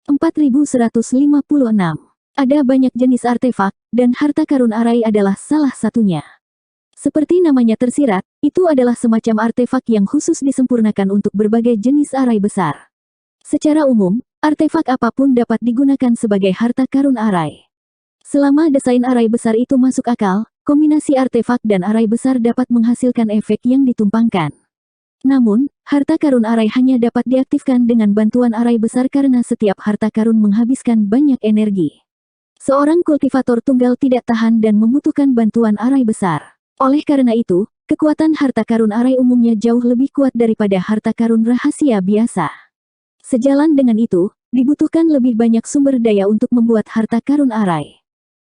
4156. Ada banyak jenis artefak, dan harta karun arai adalah salah satunya. Seperti namanya tersirat, itu adalah semacam artefak yang khusus disempurnakan untuk berbagai jenis arai besar. Secara umum, artefak apapun dapat digunakan sebagai harta karun arai. Selama desain arai besar itu masuk akal, kombinasi artefak dan arai besar dapat menghasilkan efek yang ditumpangkan. Namun, harta karun arai hanya dapat diaktifkan dengan bantuan arai besar karena setiap harta karun menghabiskan banyak energi. Seorang kultivator tunggal tidak tahan dan membutuhkan bantuan arai besar. Oleh karena itu, kekuatan harta karun arai umumnya jauh lebih kuat daripada harta karun rahasia biasa. Sejalan dengan itu, dibutuhkan lebih banyak sumber daya untuk membuat harta karun arai.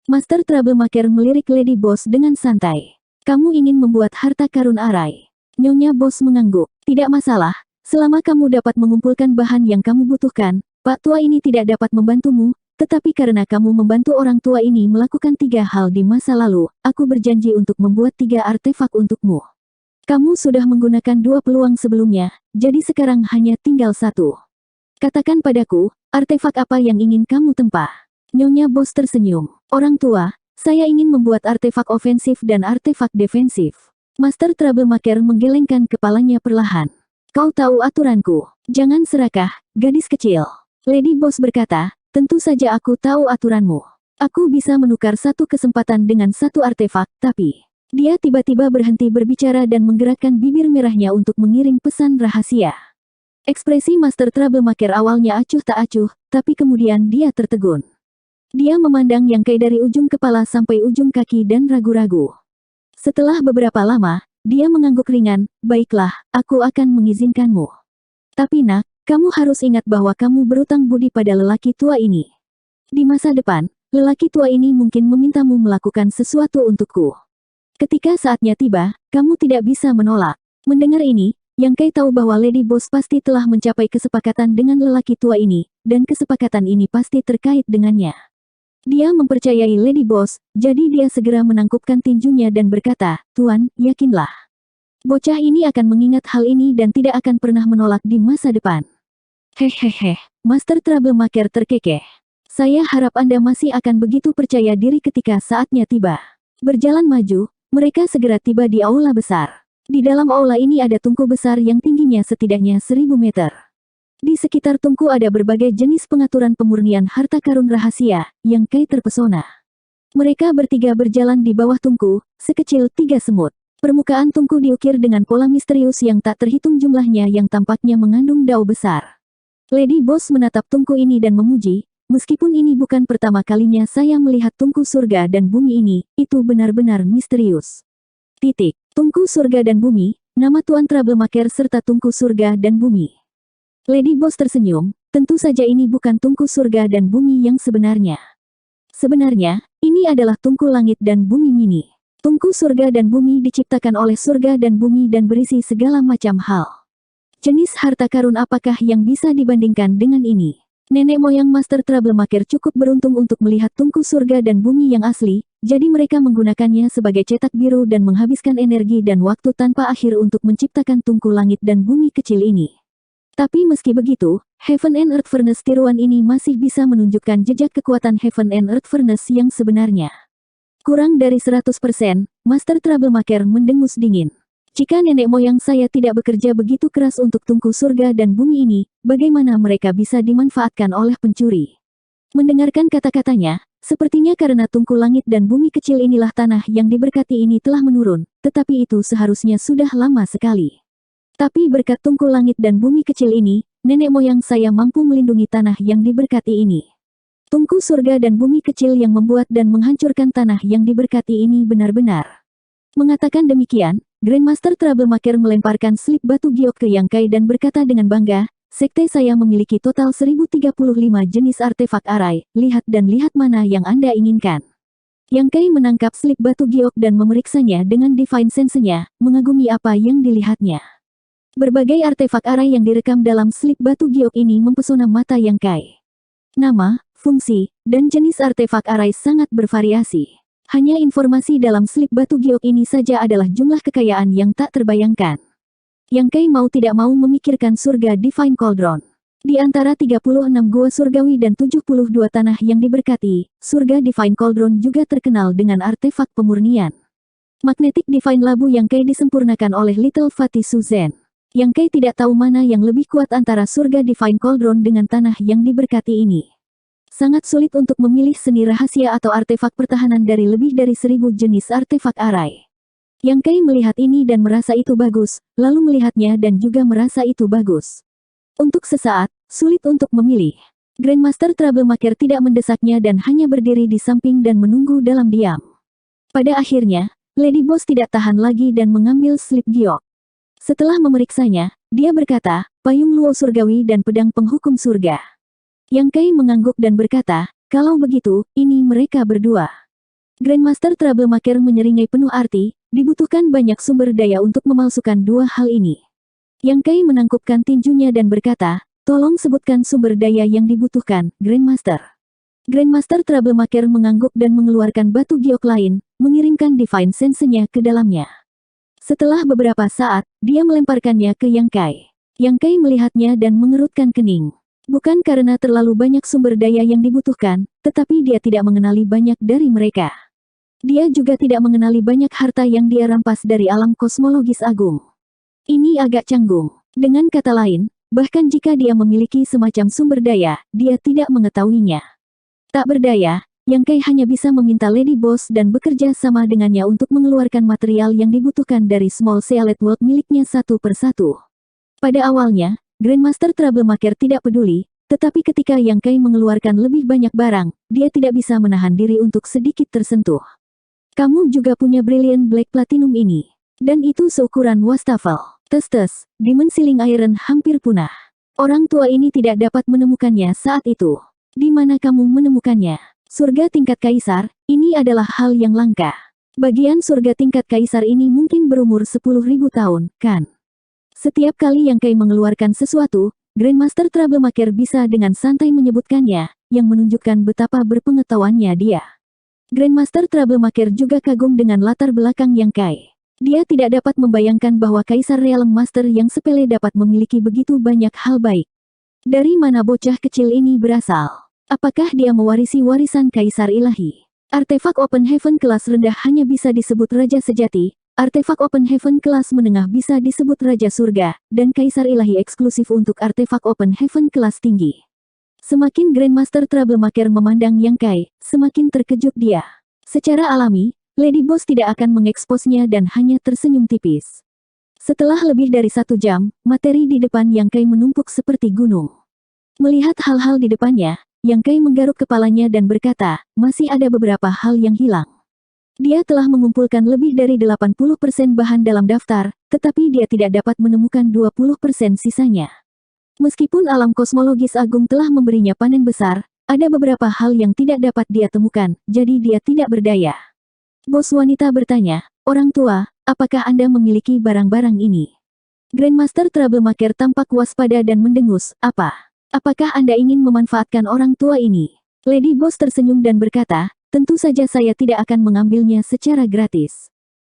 Master Troublemaker melirik Lady Boss dengan santai. Kamu ingin membuat harta karun arai? Nyonya Boss mengangguk. Tidak masalah, selama kamu dapat mengumpulkan bahan yang kamu butuhkan. Pak tua ini tidak dapat membantumu, tetapi karena kamu membantu orang tua ini melakukan 3 hal di masa lalu, aku berjanji untuk membuat 3 artefak untukmu. Kamu sudah menggunakan 2 peluang sebelumnya, jadi sekarang hanya tinggal 1. Katakan padaku, artefak apa yang ingin kamu tempah? Nyonya Boss tersenyum. Orang tua, saya ingin membuat artefak ofensif dan artefak defensif. Master Troublemaker menggelengkan kepalanya perlahan. Kau tahu aturanku. Jangan serakah, gadis kecil. Lady Boss berkata, tentu saja aku tahu aturanmu. Aku bisa menukar 1 kesempatan dengan 1 artefak, tapi... Dia tiba-tiba berhenti berbicara dan menggerakkan bibir merahnya untuk mengirim pesan rahasia. Ekspresi Master Troublemaker awalnya acuh tak acuh, tapi kemudian dia tertegun. Dia memandang Yang Kai dari ujung kepala sampai ujung kaki dan ragu-ragu. Setelah beberapa lama, dia mengangguk ringan, baiklah, aku akan mengizinkanmu. Tapi nak, kamu harus ingat bahwa kamu berutang budi pada lelaki tua ini. Di masa depan, lelaki tua ini mungkin memintamu melakukan sesuatu untukku. Ketika saatnya tiba, kamu tidak bisa menolak. Mendengar ini, Yang Kai tahu bahwa Lady Boss pasti telah mencapai kesepakatan dengan lelaki tua ini, dan kesepakatan ini pasti terkait dengannya. Dia mempercayai Lady Boss, jadi dia segera menangkupkan tinjunya dan berkata, Tuan, yakinlah. Bocah ini akan mengingat hal ini dan tidak akan pernah menolak di masa depan. Hehehe, Master Troublemaker terkekeh. Saya harap Anda masih akan begitu percaya diri ketika saatnya tiba. Berjalan maju, mereka segera tiba di aula besar. Di dalam aula ini ada tungku besar yang tingginya setidaknya 1000 meter. Di sekitar tungku ada berbagai jenis pengaturan pemurnian harta karun rahasia, Yang Kai terpesona. Mereka bertiga berjalan di bawah tungku, sekecil 3 semut. Permukaan tungku diukir dengan pola misterius yang tak terhitung jumlahnya yang tampaknya mengandung dao besar. Lady Boss menatap tungku ini dan memuji, meskipun ini bukan pertama kalinya saya melihat tungku surga dan bumi ini, itu benar-benar misterius. Tungku surga dan bumi, nama Tuan Troublemaker serta tungku surga dan bumi. Lady Boss tersenyum, tentu saja ini bukan tungku surga dan bumi yang sebenarnya. Sebenarnya, ini adalah tungku langit dan bumi mini. Tungku surga dan bumi diciptakan oleh surga dan bumi dan berisi segala macam hal. Jenis harta karun apakah yang bisa dibandingkan dengan ini? Nenek moyang Master Troublemaker cukup beruntung untuk melihat tungku surga dan bumi yang asli, jadi mereka menggunakannya sebagai cetak biru dan menghabiskan energi dan waktu tanpa akhir untuk menciptakan tungku langit dan bumi kecil ini. Tapi meski begitu, Heaven and Earth Furnace tiruan ini masih bisa menunjukkan jejak kekuatan Heaven and Earth Furnace yang sebenarnya. Kurang dari 100%, Master Troublemaker mendengus dingin. Jika nenek moyang saya tidak bekerja begitu keras untuk tungku surga dan bumi ini, bagaimana mereka bisa dimanfaatkan oleh pencuri? Mendengarkan kata-katanya, sepertinya karena tungku langit dan bumi kecil inilah tanah yang diberkati ini telah menurun, tetapi itu seharusnya sudah lama sekali. Tapi berkat tungku langit dan bumi kecil ini, nenek moyang saya mampu melindungi tanah yang diberkati ini. Tungku surga dan bumi kecil yang membuat dan menghancurkan tanah yang diberkati ini benar-benar. Mengatakan demikian, Grandmaster Troublemaker melemparkan slip batu giok ke Yang Kai dan berkata dengan bangga, sekte saya memiliki total 1035 jenis artefak arai, lihat dan lihat mana yang Anda inginkan. Yang Kai menangkap slip batu giok dan memeriksanya dengan Divine Sense-nya, mengagumi apa yang dilihatnya. Berbagai artefak arai yang direkam dalam slip batu giok ini mempesona mata Yang Kai. Nama, fungsi, dan jenis artefak arai sangat bervariasi. Hanya informasi dalam slip batu giok ini saja adalah jumlah kekayaan yang tak terbayangkan. Yang Kai mau tidak mau memikirkan surga Divine Cauldron. Di antara 36 gua surgawi dan 72 tanah yang diberkati, surga Divine Cauldron juga terkenal dengan artefak pemurnian. Magnetic Divine Labu yang Kai disempurnakan oleh Little Fatih Suzen. Yang Kai tidak tahu mana yang lebih kuat antara surga Divine Cauldron dengan tanah yang diberkati ini. Sangat sulit untuk memilih seni rahasia atau artefak pertahanan dari lebih dari 1000 jenis artefak arai. Yang Kai melihat ini dan merasa itu bagus, lalu melihatnya dan juga merasa itu bagus. Untuk sesaat, sulit untuk memilih. Grandmaster Troublemaker tidak mendesaknya dan hanya berdiri di samping dan menunggu dalam diam. Pada akhirnya, Lady Boss tidak tahan lagi dan mengambil slip giok. Setelah memeriksanya, dia berkata, payung luo surgawi dan pedang penghukum surga. Yang Kai mengangguk dan berkata, kalau begitu, ini mereka berdua. Grandmaster Troublemaker menyeringai penuh arti, dibutuhkan banyak sumber daya untuk memalsukan dua hal ini. Yang Kai menangkupkan tinjunya dan berkata, tolong sebutkan sumber daya yang dibutuhkan, Grandmaster. Grandmaster Troublemaker mengangguk dan mengeluarkan batu giok lain, mengirimkan Divine Sense-nya ke dalamnya. Setelah beberapa saat, dia melemparkannya ke Yang Kai. Yang Kai melihatnya dan mengerutkan kening. Bukan karena terlalu banyak sumber daya yang dibutuhkan, tetapi dia tidak mengenali banyak dari mereka. Dia juga tidak mengenali banyak harta yang dia rampas dari alam kosmologis agung. Ini agak canggung. Dengan kata lain, bahkan jika dia memiliki semacam sumber daya, dia tidak mengetahuinya. Tak berdaya, Yang Kai hanya bisa meminta Lady Boss dan bekerja sama dengannya untuk mengeluarkan material yang dibutuhkan dari Small Sealet World miliknya satu persatu. Pada awalnya, Grandmaster Troublemaker tidak peduli, tetapi ketika Yang Kai mengeluarkan lebih banyak barang, dia tidak bisa menahan diri untuk sedikit tersentuh. Kamu juga punya Brilliant Black Platinum ini. Dan itu seukuran wastafel. Tes, Demon Ceiling Iron hampir punah. Orang tua ini tidak dapat menemukannya saat itu. Di mana kamu menemukannya? Surga tingkat kaisar, ini adalah hal yang langka. Bagian surga tingkat kaisar ini mungkin berumur 10.000 tahun, kan? Setiap kali Yang Kai mengeluarkan sesuatu, Grandmaster Troublemaker bisa dengan santai menyebutkannya, yang menunjukkan betapa berpengetahuannya dia. Grandmaster Troublemaker juga kagum dengan latar belakang Yang Kai. Dia tidak dapat membayangkan bahwa Kaisar Realm Master yang sepele dapat memiliki begitu banyak hal baik. Dari mana bocah kecil ini berasal? Apakah dia mewarisi warisan Kaisar Ilahi? Artefak Open Heaven kelas rendah hanya bisa disebut Raja Sejati, artefak Open Heaven kelas menengah bisa disebut Raja Surga, dan Kaisar Ilahi eksklusif untuk artefak Open Heaven kelas tinggi. Semakin Grandmaster Troublemaker memandang Yang Kai, semakin terkejut dia. Secara alami, Lady Boss tidak akan mengeksposnya dan hanya tersenyum tipis. Setelah lebih dari 1 jam, materi di depan Yang Kai menumpuk seperti gunung. Melihat hal-hal di depannya, Yang Kai menggaruk kepalanya dan berkata, masih ada beberapa hal yang hilang. Dia telah mengumpulkan lebih dari 80% bahan dalam daftar, tetapi dia tidak dapat menemukan 20% sisanya. Meskipun alam kosmologis agung telah memberinya panen besar, ada beberapa hal yang tidak dapat dia temukan, jadi dia tidak berdaya. Bos wanita bertanya, orang tua, apakah Anda memiliki barang-barang ini? Grandmaster Troublemaker tampak waspada dan mendengus, apa? Apakah Anda ingin memanfaatkan orang tua ini? Lady Boss tersenyum dan berkata, tentu saja saya tidak akan mengambilnya secara gratis.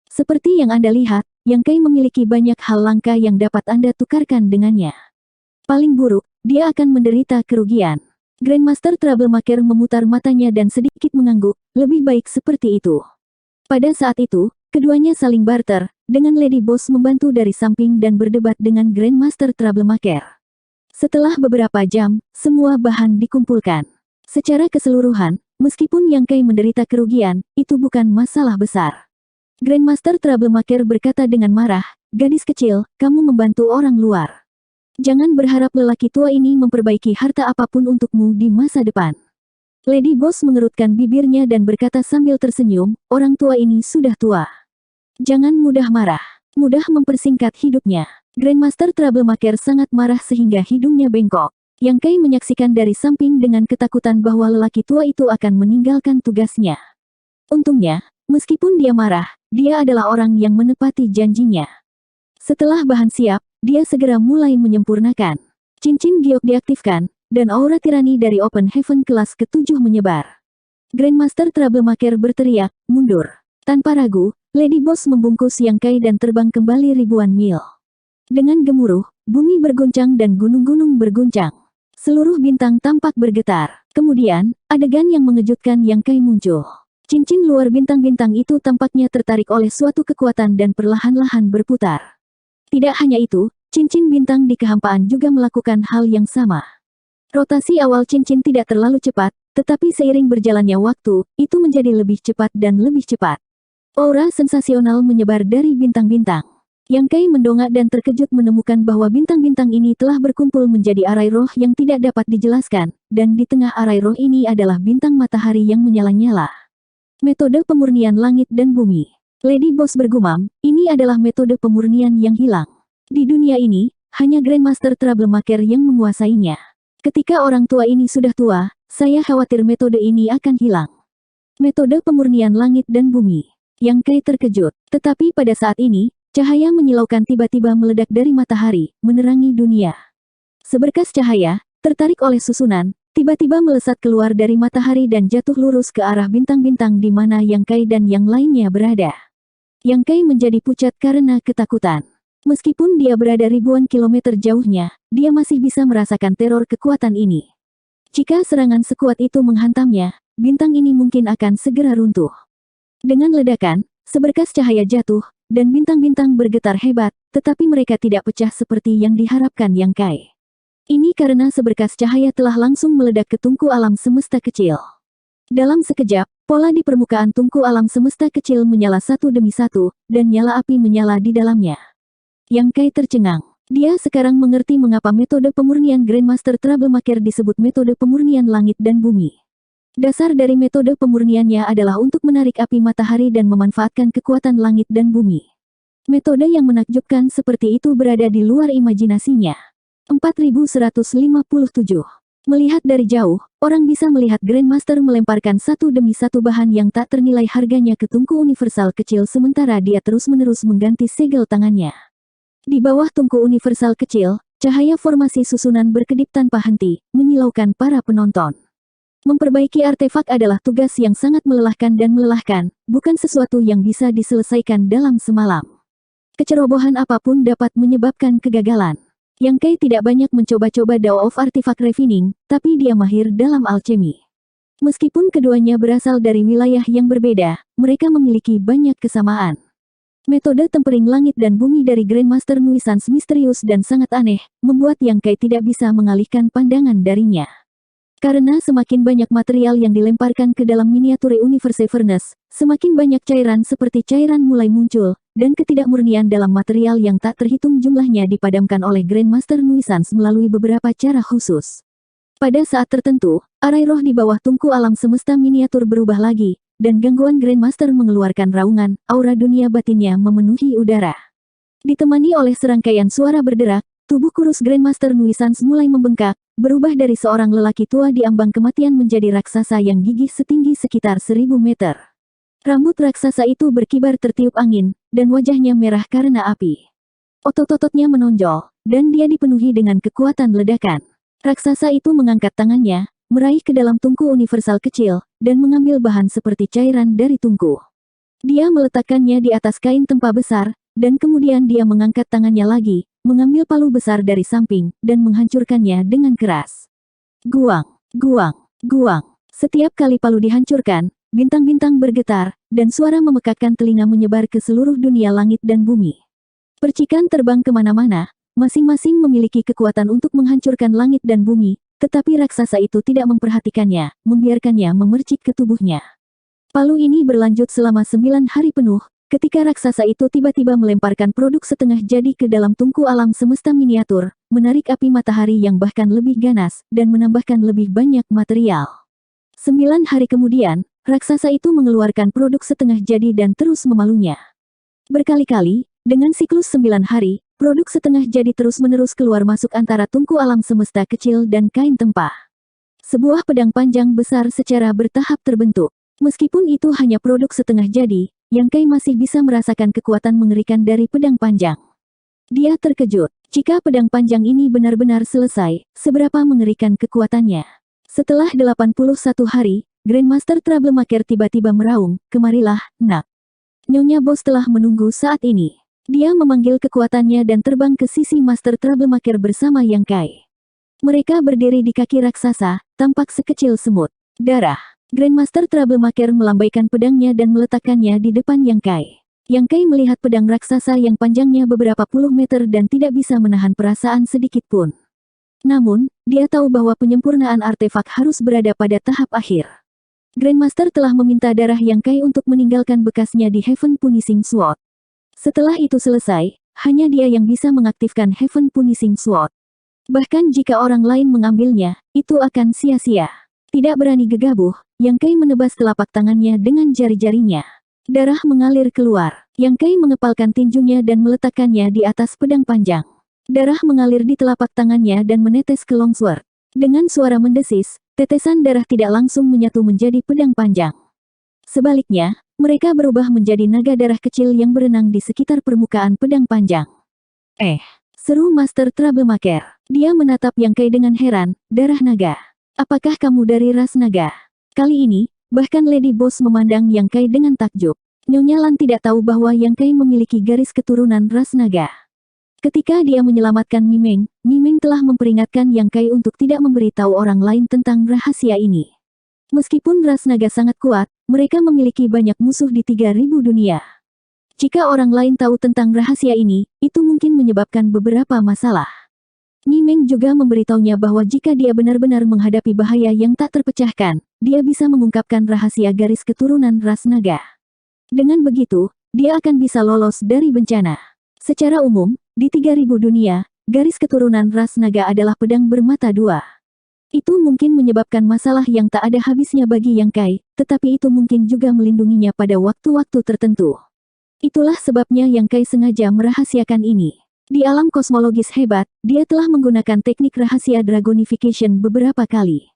Seperti yang Anda lihat, Yang Kai memiliki banyak hal langka yang dapat Anda tukarkan dengannya. Paling buruk, dia akan menderita kerugian. Grandmaster Troublemaker memutar matanya dan sedikit mengangguk, lebih baik seperti itu. Pada saat itu, keduanya saling barter, dengan Lady Boss membantu dari samping dan berdebat dengan Grandmaster Troublemaker. Setelah beberapa jam, semua bahan dikumpulkan. Secara keseluruhan, meskipun Yang Kai menderita kerugian, itu bukan masalah besar. Grandmaster Troublemaker berkata dengan marah, gadis kecil, kamu membantu orang luar. Jangan berharap lelaki tua ini memperbaiki harta apapun untukmu di masa depan. Lady Boss mengerutkan bibirnya dan berkata sambil tersenyum, orang tua ini sudah tua. Jangan mudah marah. Mudah mempersingkat hidupnya. Grandmaster Troublemaker sangat marah sehingga hidungnya bengkok. Yang Kai menyaksikan dari samping dengan ketakutan bahwa lelaki tua itu akan meninggalkan tugasnya. Untungnya, meskipun dia marah, dia adalah orang yang menepati janjinya. Setelah bahan siap, dia segera mulai menyempurnakan. Cincin giok diaktifkan, dan aura tirani dari Open Heaven kelas ke-7 menyebar. Grandmaster Troublemaker berteriak, mundur. Tanpa ragu, Lady Boss membungkus Yang Kai dan terbang kembali ribuan mil. Dengan gemuruh, bumi berguncang dan gunung-gunung berguncang. Seluruh bintang tampak bergetar. Kemudian, adegan yang mengejutkan Yang Kai muncul. Cincin luar bintang-bintang itu tampaknya tertarik oleh suatu kekuatan dan perlahan-lahan berputar. Tidak hanya itu, cincin bintang di kehampaan juga melakukan hal yang sama. Rotasi awal cincin tidak terlalu cepat, tetapi seiring berjalannya waktu, itu menjadi lebih cepat dan lebih cepat. Aura sensasional menyebar dari bintang-bintang. Yang Kai mendongak dan terkejut menemukan bahwa bintang-bintang ini telah berkumpul menjadi arai roh yang tidak dapat dijelaskan, dan di tengah arai roh ini adalah bintang matahari yang menyala-nyala. Metode pemurnian langit dan bumi. Lady Boss bergumam, ini adalah metode pemurnian yang hilang. Di dunia ini, hanya Grandmaster Troublemaker yang menguasainya. Ketika orang tua ini sudah tua, saya khawatir metode ini akan hilang. Metode pemurnian langit dan bumi. Yang Kai terkejut, tetapi pada saat ini, cahaya menyilaukan tiba-tiba meledak dari matahari, menerangi dunia. Seberkas cahaya, tertarik oleh susunan, tiba-tiba melesat keluar dari matahari dan jatuh lurus ke arah bintang-bintang di mana Yang Kai dan yang lainnya berada. Yang Kai menjadi pucat karena ketakutan. Meskipun dia berada ribuan kilometer jauhnya, dia masih bisa merasakan teror kekuatan ini. Jika serangan sekuat itu menghantamnya, bintang ini mungkin akan segera runtuh. Dengan ledakan, seberkas cahaya jatuh, dan bintang-bintang bergetar hebat, tetapi mereka tidak pecah seperti yang diharapkan Yang Kai. Ini karena seberkas cahaya telah langsung meledak ke tungku alam semesta kecil. Dalam sekejap, pola di permukaan tungku alam semesta kecil menyala satu demi satu, dan nyala api menyala di dalamnya. Yang Kai tercengang. Dia sekarang mengerti mengapa metode pemurnian Grandmaster Troublemaker disebut metode pemurnian langit dan bumi. Dasar dari metode pemurniannya adalah untuk menarik api matahari dan memanfaatkan kekuatan langit dan bumi. Metode yang menakjubkan seperti itu berada di luar imajinasinya. 4157. Melihat dari jauh, orang bisa melihat Grandmaster melemparkan satu demi satu bahan yang tak ternilai harganya ke tungku universal kecil sementara dia terus-menerus mengganti segel tangannya. Di bawah tungku universal kecil, cahaya formasi susunan berkedip tanpa henti, menyilaukan para penonton. Memperbaiki artefak adalah tugas yang sangat melelahkan dan melelahkan, bukan sesuatu yang bisa diselesaikan dalam semalam. Kecerobohan apapun dapat menyebabkan kegagalan. Yang Kai tidak banyak mencoba-coba Dao of Artifact Refining, tapi dia mahir dalam alchemy. Meskipun keduanya berasal dari wilayah yang berbeda, mereka memiliki banyak kesamaan. Metode tempering langit dan bumi dari Grandmaster Nuisance misterius dan sangat aneh, membuat Yang Kai tidak bisa mengalihkan pandangan darinya. Karena semakin banyak material yang dilemparkan ke dalam miniatur Universe Furnace, semakin banyak cairan seperti cairan mulai muncul, dan ketidakmurnian dalam material yang tak terhitung jumlahnya dipadamkan oleh Grandmaster Nuisance melalui beberapa cara khusus. Pada saat tertentu, arai roh di bawah tungku alam semesta miniatur berubah lagi, dan gangguan Grandmaster mengeluarkan raungan, aura dunia batinnya memenuhi udara. Ditemani oleh serangkaian suara berderak, tubuh kurus Grandmaster Nuisance mulai membengkak, berubah dari seorang lelaki tua di ambang kematian menjadi raksasa yang gigih setinggi sekitar 1000 meter. Rambut raksasa itu berkibar tertiup angin, dan wajahnya merah karena api. Otot-ototnya menonjol, dan dia dipenuhi dengan kekuatan ledakan. Raksasa itu mengangkat tangannya, meraih ke dalam tungku universal kecil, dan mengambil bahan seperti cairan dari tungku. Dia meletakkannya di atas kain tempa besar, dan kemudian dia mengangkat tangannya lagi, mengambil palu besar dari samping, dan menghancurkannya dengan keras. Guang, guang, guang. Setiap kali palu dihancurkan, bintang-bintang bergetar, dan suara memekakkan telinga menyebar ke seluruh dunia langit dan bumi. Percikan terbang kemana-mana, masing-masing memiliki kekuatan untuk menghancurkan langit dan bumi, tetapi raksasa itu tidak memperhatikannya, membiarkannya memercik ke tubuhnya. Palu ini berlanjut selama 9 hari penuh, ketika raksasa itu tiba-tiba melemparkan produk setengah jadi ke dalam tungku alam semesta miniatur, menarik api matahari yang bahkan lebih ganas, dan menambahkan lebih banyak material. 9 hari kemudian, raksasa itu mengeluarkan produk setengah jadi dan terus memalunya. Berkali-kali, dengan siklus 9 hari, produk setengah jadi terus-menerus keluar masuk antara tungku alam semesta kecil dan kain tempah. Sebuah pedang panjang besar secara bertahap terbentuk. Meskipun itu hanya produk setengah jadi, Yang Kai masih bisa merasakan kekuatan mengerikan dari pedang panjang. Dia terkejut, jika pedang panjang ini benar-benar selesai, seberapa mengerikan kekuatannya. Setelah 81 hari, Grandmaster Troublemaker tiba-tiba meraung, "Kemarilah, nak. Nyonya Bos telah menunggu saat ini." Dia memanggil kekuatannya dan terbang ke sisi Master Troublemaker bersama Yang Kai. Mereka berdiri di kaki raksasa, tampak sekecil semut. Darah. Grandmaster Troublemaker melambaikan pedangnya dan meletakkannya di depan Yang Kai. Yang Kai melihat pedang raksasa yang panjangnya beberapa puluh meter dan tidak bisa menahan perasaan sedikit pun. Namun, dia tahu bahwa penyempurnaan artefak harus berada pada tahap akhir. Grandmaster telah meminta darah Yang Kai untuk meninggalkan bekasnya di Heaven Punishing Sword. Setelah itu selesai, hanya dia yang bisa mengaktifkan Heaven Punishing Sword. Bahkan jika orang lain mengambilnya, itu akan sia-sia. Tidak berani gegabah, Yang Kai menebas telapak tangannya dengan jari-jarinya. Darah mengalir keluar. Yang Kai mengepalkan tinjunya dan meletakkannya di atas pedang panjang. Darah mengalir di telapak tangannya dan menetes ke longsword. Dengan suara mendesis, tetesan darah tidak langsung menyatu menjadi pedang panjang. Sebaliknya, mereka berubah menjadi naga darah kecil yang berenang di sekitar permukaan pedang panjang. Seru Master Troublemaker. Dia menatap Yang Kai dengan heran. Darah naga. Apakah kamu dari ras naga? Kali ini, bahkan Lady Boss memandang Yang Kai dengan takjub. Nyonya Lan tidak tahu bahwa Yang Kai memiliki garis keturunan ras naga. Ketika dia menyelamatkan Mimeng, Mimeng telah memperingatkan Yang Kai untuk tidak memberitahu orang lain tentang rahasia ini. Meskipun ras naga sangat kuat, mereka memiliki banyak musuh di 3000 dunia. Jika orang lain tahu tentang rahasia ini, itu mungkin menyebabkan beberapa masalah. Mimeng juga memberitahunya bahwa jika dia benar-benar menghadapi bahaya yang tak terpecahkan, dia bisa mengungkapkan rahasia garis keturunan ras naga. Dengan begitu, dia akan bisa lolos dari bencana. Secara umum, di 3000 dunia, garis keturunan ras naga adalah pedang bermata dua. Itu mungkin menyebabkan masalah yang tak ada habisnya bagi Yang Kai, tetapi itu mungkin juga melindunginya pada waktu-waktu tertentu. Itulah sebabnya Yang Kai sengaja merahasiakan ini. Di alam kosmologis hebat, dia telah menggunakan teknik rahasia Dragonification beberapa kali.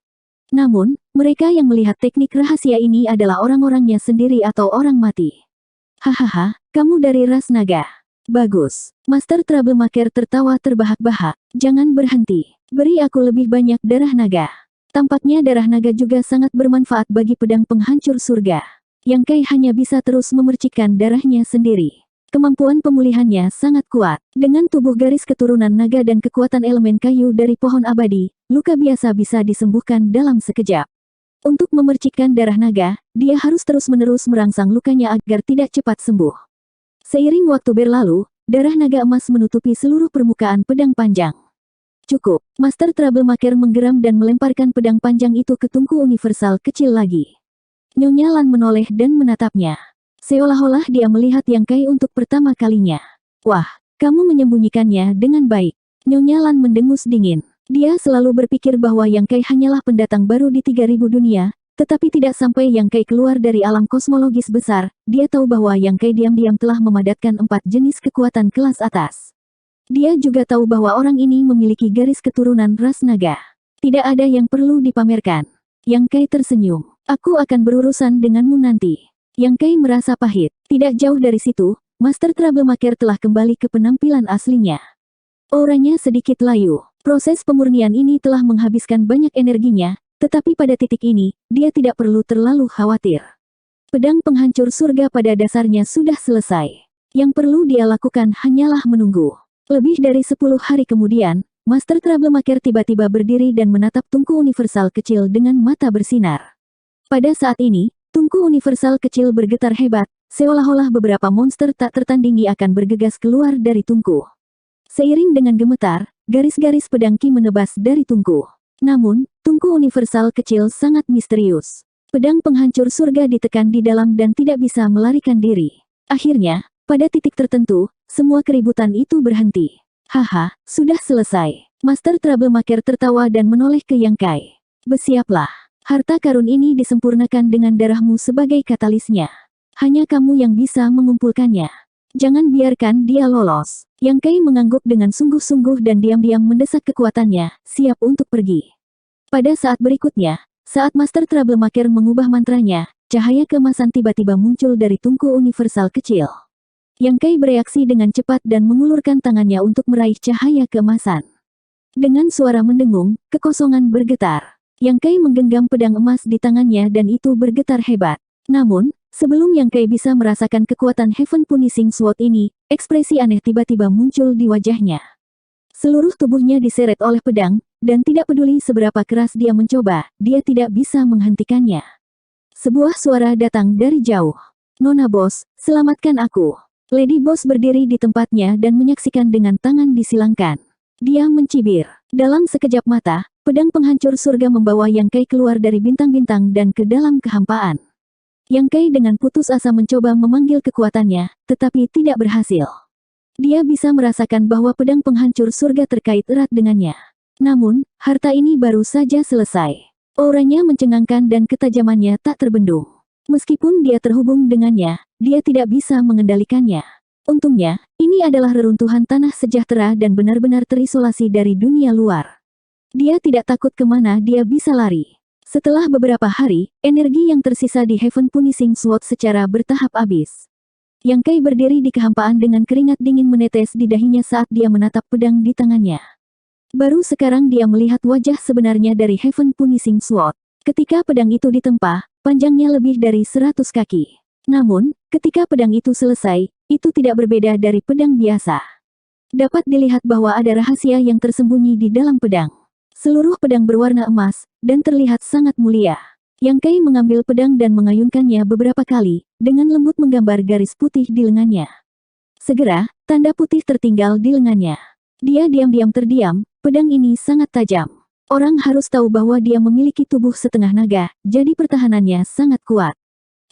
Namun, mereka yang melihat teknik rahasia ini adalah orang-orangnya sendiri atau orang mati. Hahaha, kamu dari ras naga. Bagus. Master Troublemaker tertawa terbahak-bahak. Jangan berhenti. Beri aku lebih banyak darah naga. Tampaknya darah naga juga sangat bermanfaat bagi pedang penghancur surga. Yang Kai hanya bisa terus memercikkan darahnya sendiri. Kemampuan pemulihannya sangat kuat. Dengan tubuh garis keturunan naga dan kekuatan elemen kayu dari pohon abadi, luka biasa bisa disembuhkan dalam sekejap. Untuk memercikkan darah naga, dia harus terus-menerus merangsang lukanya agar tidak cepat sembuh. Seiring waktu berlalu, darah naga emas menutupi seluruh permukaan pedang panjang. Cukup, Master Troublemaker menggeram dan melemparkan pedang panjang itu ke tungku universal kecil lagi. Nyonya Lan menoleh dan menatapnya. Seolah-olah dia melihat Yang Kai untuk pertama kalinya. Wah, kamu menyembunyikannya dengan baik. Nyonya Lan mendengus dingin. Dia selalu berpikir bahwa Yang Kai hanyalah pendatang baru di 3000 dunia, tetapi tidak sampai Yang Kai keluar dari alam kosmologis besar, dia tahu bahwa Yang Kai diam-diam telah memadatkan 4 jenis kekuatan kelas atas. Dia juga tahu bahwa orang ini memiliki garis keturunan ras naga. Tidak ada yang perlu dipamerkan. Yang Kai tersenyum. Aku akan berurusan denganmu nanti. Yang Kai merasa pahit. Tidak jauh dari situ, Master Troublemaker telah kembali ke penampilan aslinya. Auranya sedikit layu. Proses pemurnian ini telah menghabiskan banyak energinya, tetapi pada titik ini, dia tidak perlu terlalu khawatir. Pedang penghancur surga pada dasarnya sudah selesai. Yang perlu dia lakukan hanyalah menunggu. Lebih dari 10 hari kemudian, Master Troublemaker tiba-tiba berdiri dan menatap tungku universal kecil dengan mata bersinar. Pada saat ini, tungku universal kecil bergetar hebat, seolah-olah beberapa monster tak tertandingi akan bergegas keluar dari tungku. Seiring dengan gemetar, garis-garis pedang Ki menebas dari tungku. Namun, tungku universal kecil sangat misterius. Pedang penghancur surga ditekan di dalam dan tidak bisa melarikan diri. Akhirnya, pada titik tertentu, semua keributan itu berhenti. Haha, sudah selesai. Master Troublemaker tertawa dan menoleh ke Yang Kai. Bersiaplah. Harta karun ini disempurnakan dengan darahmu sebagai katalisnya. Hanya kamu yang bisa mengumpulkannya. Jangan biarkan dia lolos. Yang Kai mengangguk dengan sungguh-sungguh dan diam-diam mendesak kekuatannya, siap untuk pergi. Pada saat berikutnya, saat Master Troublemaker mengubah mantranya, cahaya keemasan tiba-tiba muncul dari tungku universal kecil. Yang Kai bereaksi dengan cepat dan mengulurkan tangannya untuk meraih cahaya keemasan. Dengan suara mendengung, kekosongan bergetar. Yang Kai menggenggam pedang emas di tangannya dan itu bergetar hebat. Namun, sebelum Yang Kai bisa merasakan kekuatan Heaven Punishing Sword ini, ekspresi aneh tiba-tiba muncul di wajahnya. Seluruh tubuhnya diseret oleh pedang, dan tidak peduli seberapa keras dia mencoba, dia tidak bisa menghentikannya. Sebuah suara datang dari jauh. "Nona Boss, selamatkan aku." Lady Boss berdiri di tempatnya dan menyaksikan dengan tangan disilangkan. Dia mencibir. Dalam sekejap mata, pedang penghancur surga membawa Yang Kai keluar dari bintang-bintang dan ke dalam kehampaan. Yang Kai dengan putus asa mencoba memanggil kekuatannya, tetapi tidak berhasil. Dia bisa merasakan bahwa pedang penghancur surga terkait erat dengannya. Namun, harta ini baru saja selesai. Auranya mencengangkan dan ketajamannya tak terbendung. Meskipun dia terhubung dengannya, dia tidak bisa mengendalikannya. Untungnya, ini adalah reruntuhan tanah sejahtera dan benar-benar terisolasi dari dunia luar. Dia tidak takut kemana dia bisa lari. Setelah beberapa hari, energi yang tersisa di Heaven Punishing Sword secara bertahap habis. Yang Kai berdiri di kehampaan dengan keringat dingin menetes di dahinya saat dia menatap pedang di tangannya. Baru sekarang dia melihat wajah sebenarnya dari Heaven Punishing Sword. Ketika pedang itu ditempa, panjangnya lebih dari 100 kaki. Namun, ketika pedang itu selesai, itu tidak berbeda dari pedang biasa. Dapat dilihat bahwa ada rahasia yang tersembunyi di dalam pedang. Seluruh pedang berwarna emas, dan terlihat sangat mulia. Yang Kai mengambil pedang dan mengayunkannya beberapa kali, dengan lembut menggambar garis putih di lengannya. Segera, tanda putih tertinggal di lengannya. Dia diam-diam terdiam, pedang ini sangat tajam. Orang harus tahu bahwa dia memiliki tubuh setengah naga, jadi pertahanannya sangat kuat.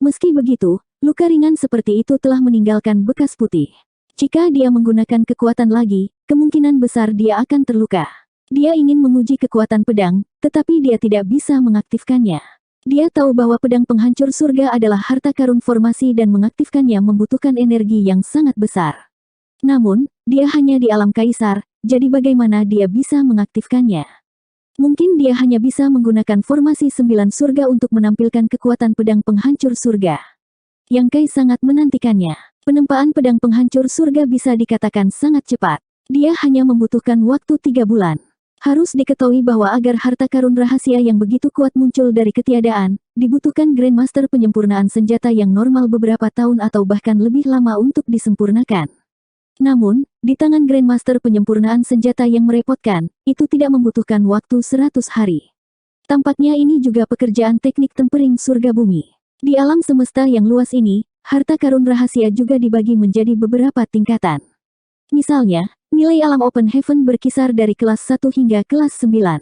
Meski begitu, luka ringan seperti itu telah meninggalkan bekas putih. Jika dia menggunakan kekuatan lagi, kemungkinan besar dia akan terluka. Dia ingin menguji kekuatan pedang, tetapi dia tidak bisa mengaktifkannya. Dia tahu bahwa pedang penghancur surga adalah harta karun formasi dan mengaktifkannya membutuhkan energi yang sangat besar. Namun, dia hanya di alam kaisar, jadi bagaimana dia bisa mengaktifkannya? Mungkin dia hanya bisa menggunakan formasi 9 surga untuk menampilkan kekuatan pedang penghancur surga. Yang Kai sangat menantikannya. Penempaan pedang penghancur surga bisa dikatakan sangat cepat. Dia hanya membutuhkan waktu 3 bulan. Harus diketahui bahwa agar harta karun rahasia yang begitu kuat muncul dari ketiadaan, dibutuhkan Grandmaster penyempurnaan senjata yang normal beberapa tahun atau bahkan lebih lama untuk disempurnakan. Namun, di tangan Grandmaster penyempurnaan senjata yang merepotkan, itu tidak membutuhkan waktu 100 hari. Tampaknya ini juga pekerjaan teknik tempering surga bumi. Di alam semesta yang luas ini, harta karun rahasia juga dibagi menjadi beberapa tingkatan. Misalnya, nilai alam Open Heaven berkisar dari kelas 1 hingga kelas 9.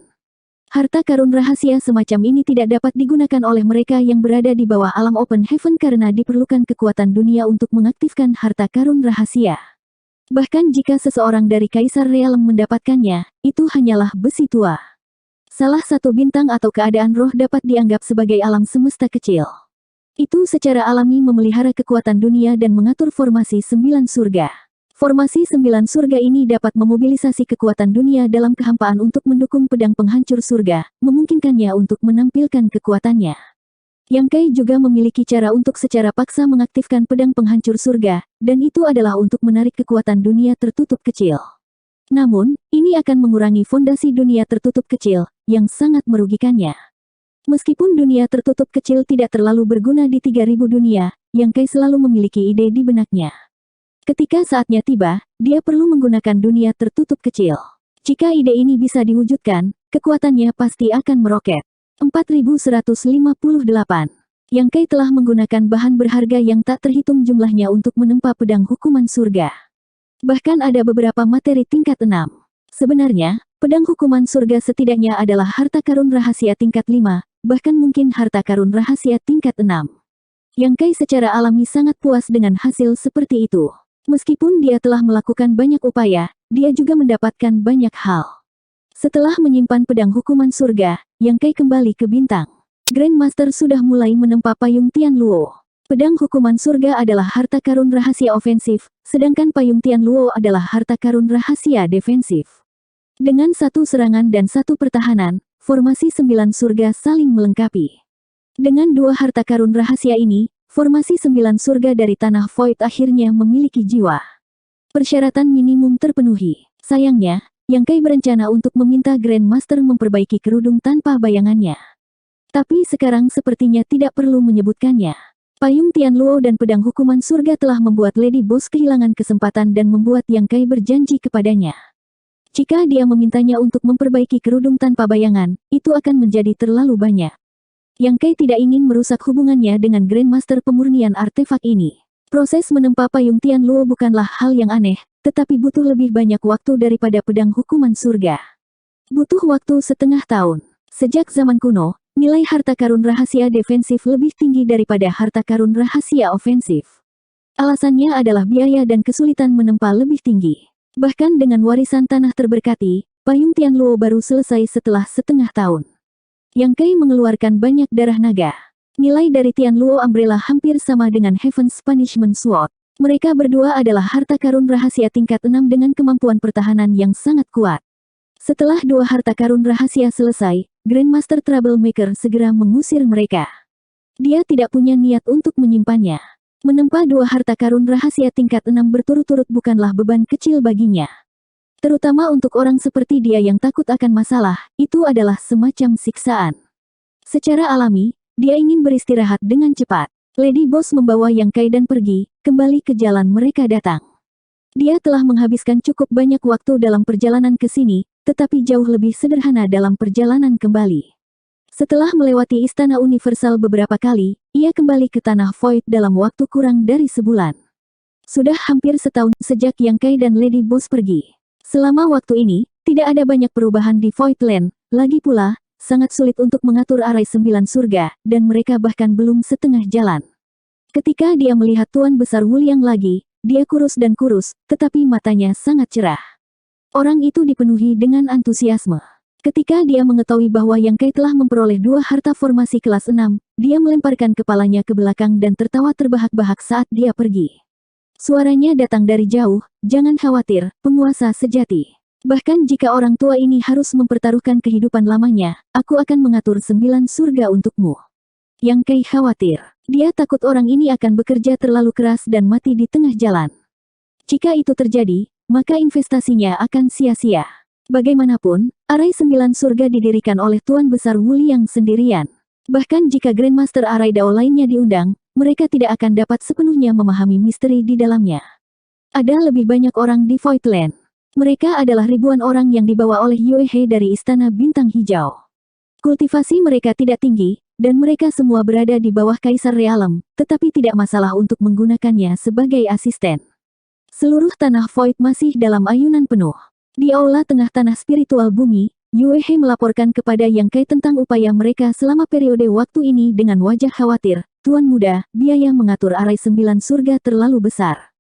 Harta karun rahasia semacam ini tidak dapat digunakan oleh mereka yang berada di bawah alam Open Heaven karena diperlukan kekuatan dunia untuk mengaktifkan harta karun rahasia. Bahkan jika seseorang dari Kaisar Realm mendapatkannya, itu hanyalah besi tua. Salah satu bintang atau keadaan roh dapat dianggap sebagai alam semesta kecil. Itu secara alami memelihara kekuatan dunia dan mengatur formasi 9 surga. Formasi 9 surga ini dapat memobilisasi kekuatan dunia dalam kehampaan untuk mendukung pedang penghancur surga, memungkinkannya untuk menampilkan kekuatannya. Yang Kai juga memiliki cara untuk secara paksa mengaktifkan pedang penghancur surga, dan itu adalah untuk menarik kekuatan dunia tertutup kecil. Namun, ini akan mengurangi fondasi dunia tertutup kecil, yang sangat merugikannya. Meskipun dunia tertutup kecil tidak terlalu berguna di 3000 dunia, Yang Kai selalu memiliki ide di benaknya. Ketika saatnya tiba, dia perlu menggunakan dunia tertutup kecil. Jika ide ini bisa diwujudkan, kekuatannya pasti akan meroket. 4158. Yang Kai telah menggunakan bahan berharga yang tak terhitung jumlahnya untuk menempa pedang hukuman surga. Bahkan ada beberapa materi tingkat 6. Sebenarnya, pedang hukuman surga setidaknya adalah harta karun rahasia tingkat 5, bahkan mungkin harta karun rahasia tingkat 6. Yang Kai secara alami sangat puas dengan hasil seperti itu. Meskipun dia telah melakukan banyak upaya, dia juga mendapatkan banyak hal. Setelah menyimpan pedang hukuman surga, Yang Kai kembali ke bintang. Grandmaster sudah mulai menempa payung Tian Luo. Pedang hukuman surga adalah harta karun rahasia ofensif, sedangkan payung Tian Luo adalah harta karun rahasia defensif. Dengan satu serangan dan satu pertahanan, formasi 9 surga saling melengkapi. Dengan dua harta karun rahasia ini, formasi 9 surga dari tanah Void akhirnya memiliki jiwa. Persyaratan minimum terpenuhi. Sayangnya, Yang Kai berencana untuk meminta Grandmaster memperbaiki kerudung tanpa bayangannya. Tapi sekarang sepertinya tidak perlu menyebutkannya. Payung Tian Luo dan pedang hukuman surga telah membuat Lady Boss kehilangan kesempatan dan membuat Yang Kai berjanji kepadanya. Jika dia memintanya untuk memperbaiki kerudung tanpa bayangan, itu akan menjadi terlalu banyak. Yang Kei tidak ingin merusak hubungannya dengan Grandmaster pemurnian artefak ini. Proses menempa payung Tian Luo bukanlah hal yang aneh, tetapi butuh lebih banyak waktu daripada pedang hukuman surga. Butuh waktu setengah tahun. Sejak zaman kuno, nilai harta karun rahasia defensif lebih tinggi daripada harta karun rahasia ofensif. Alasannya adalah biaya dan kesulitan menempa lebih tinggi. Bahkan dengan warisan tanah terberkati, payung Tian Luo baru selesai setelah setengah tahun. Yang Kei mengeluarkan banyak darah naga. Nilai dari Tian Luo Umbrella hampir sama dengan Heaven's Punishment Sword. Mereka berdua adalah harta karun rahasia tingkat 6 dengan kemampuan pertahanan yang sangat kuat. Setelah dua harta karun rahasia selesai, Grandmaster Troublemaker segera mengusir mereka. Dia tidak punya niat untuk menyimpannya. Menempa dua harta karun rahasia tingkat 6 berturut-turut bukanlah beban kecil baginya. Terutama untuk orang seperti dia yang takut akan masalah, itu adalah semacam siksaan. Secara alami, dia ingin beristirahat dengan cepat. Lady Boss membawa Yang Kai dan pergi, kembali ke jalan mereka datang. Dia telah menghabiskan cukup banyak waktu dalam perjalanan ke sini, tetapi jauh lebih sederhana dalam perjalanan kembali. Setelah melewati Istana Universal beberapa kali, ia kembali ke Tanah Void dalam waktu kurang dari sebulan. Sudah hampir setahun sejak Yang Kai dan Lady Boss pergi. Selama waktu ini, tidak ada banyak perubahan di Voidland, lagi pula, sangat sulit untuk mengatur arai 9 surga, dan mereka bahkan belum setengah jalan. Ketika dia melihat Tuan Besar Wuliang lagi, dia kurus dan kurus, tetapi matanya sangat cerah. Orang itu dipenuhi dengan antusiasme. Ketika dia mengetahui bahwa Yang Kai telah memperoleh 2 harta formasi kelas 6, dia melemparkan kepalanya ke belakang dan tertawa terbahak-bahak saat dia pergi. Suaranya datang dari jauh, "Jangan khawatir, penguasa sejati. Bahkan jika orang tua ini harus mempertaruhkan kehidupan lamanya, aku akan mengatur 9 surga untukmu." Yang Kei khawatir. Dia takut orang ini akan bekerja terlalu keras dan mati di tengah jalan. Jika itu terjadi, maka investasinya akan sia-sia. Bagaimanapun, arai 9 surga didirikan oleh Tuan Besar Wuliang sendirian. Bahkan jika Grandmaster Arai Dao lainnya diundang, mereka tidak akan dapat sepenuhnya memahami misteri di dalamnya. Ada lebih banyak orang di Voidland. Mereka adalah ribuan orang yang dibawa oleh Yue He dari Istana Bintang Hijau. Kultivasi mereka tidak tinggi, dan mereka semua berada di bawah Kaisar Realem, tetapi tidak masalah untuk menggunakannya sebagai asisten. Seluruh tanah Void masih dalam ayunan penuh. Di aula tengah tanah spiritual bumi, Yue He melaporkan kepada Yang Kai tentang upaya mereka selama periode waktu ini dengan wajah khawatir. "Tuan muda, biaya mengatur arai 9 surga terlalu besar.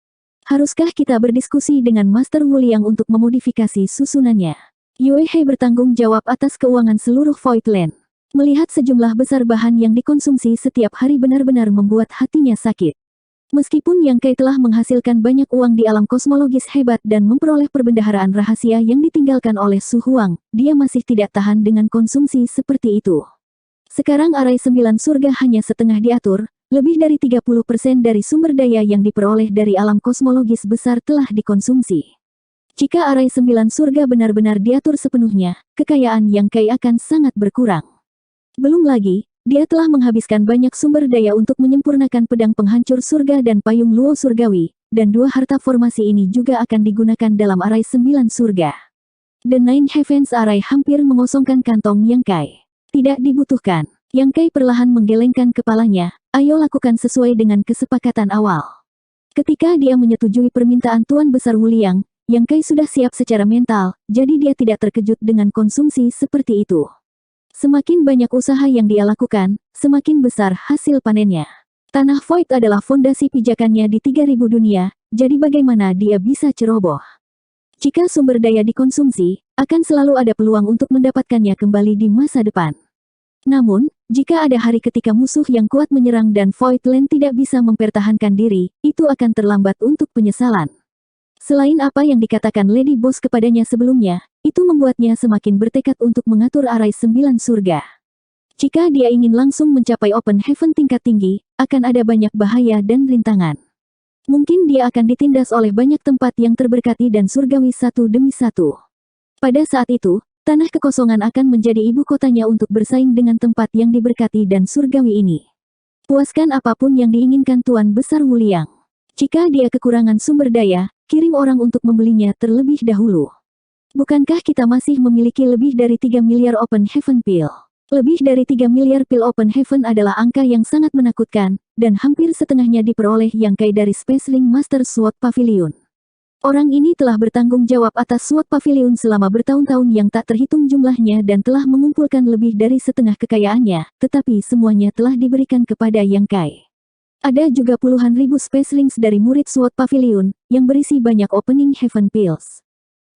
Haruskah kita berdiskusi dengan Master Wuliang untuk memodifikasi susunannya?" Yue He bertanggung jawab atas keuangan seluruh Voidland. Melihat sejumlah besar bahan yang dikonsumsi setiap hari benar-benar membuat hatinya sakit. Meskipun Yang Kai telah menghasilkan banyak uang di alam kosmologis hebat dan memperoleh perbendaharaan rahasia yang ditinggalkan oleh Su Huang, dia masih tidak tahan dengan konsumsi seperti itu. Sekarang arai 9 surga hanya setengah diatur, lebih dari 30% dari sumber daya yang diperoleh dari alam kosmologis besar telah dikonsumsi. Jika arai 9 surga benar-benar diatur sepenuhnya, kekayaan Yang Kai akan sangat berkurang. Belum lagi, dia telah menghabiskan banyak sumber daya untuk menyempurnakan pedang penghancur surga dan payung luo surgawi, dan 2 harta formasi ini juga akan digunakan dalam arai 9 surga. The Nine Heavens Arai hampir mengosongkan kantong Yang Kai. Tidak dibutuhkan. Yang Kai perlahan menggelengkan kepalanya, "Ayo lakukan sesuai dengan kesepakatan awal." Ketika dia menyetujui permintaan Tuan Besar Wuliang, Yang Kai sudah siap secara mental, jadi dia tidak terkejut dengan konsumsi seperti itu. Semakin banyak usaha yang dia lakukan, semakin besar hasil panennya. Tanah Void adalah fondasi pijakannya di 3000 dunia, jadi bagaimana dia bisa ceroboh? Jika sumber daya dikonsumsi, akan selalu ada peluang untuk mendapatkannya kembali di masa depan. Namun, jika ada hari ketika musuh yang kuat menyerang dan Voidland tidak bisa mempertahankan diri, itu akan terlambat untuk penyesalan. Selain apa yang dikatakan Lady Boss kepadanya sebelumnya, itu membuatnya semakin bertekad untuk mengatur arai 9 surga. Jika dia ingin langsung mencapai Open Heaven tingkat tinggi, akan ada banyak bahaya dan rintangan. Mungkin dia akan ditindas oleh banyak tempat yang terberkati dan surgawi satu demi satu. Pada saat itu, tanah kekosongan akan menjadi ibu kotanya untuk bersaing dengan tempat yang diberkati dan surgawi ini. Puaskan apapun yang diinginkan Tuan Besar Wuliang. Jika dia kekurangan sumber daya, kirim orang untuk membelinya terlebih dahulu. Bukankah kita masih memiliki lebih dari 3 miliar Open Heaven Pil? Lebih dari 3 miliar pil Open Heaven adalah angka yang sangat menakutkan, dan hampir setengahnya diperoleh Yang Kai dari Spaceling Master Sword Pavilion. Orang ini telah bertanggung jawab atas Sword Pavilion selama bertahun-tahun yang tak terhitung jumlahnya dan telah mengumpulkan lebih dari setengah kekayaannya, tetapi semuanya telah diberikan kepada Yang Kai. Ada juga puluhan ribu Spacelings dari murid Sword Pavilion, yang berisi banyak Opening Heaven Pills.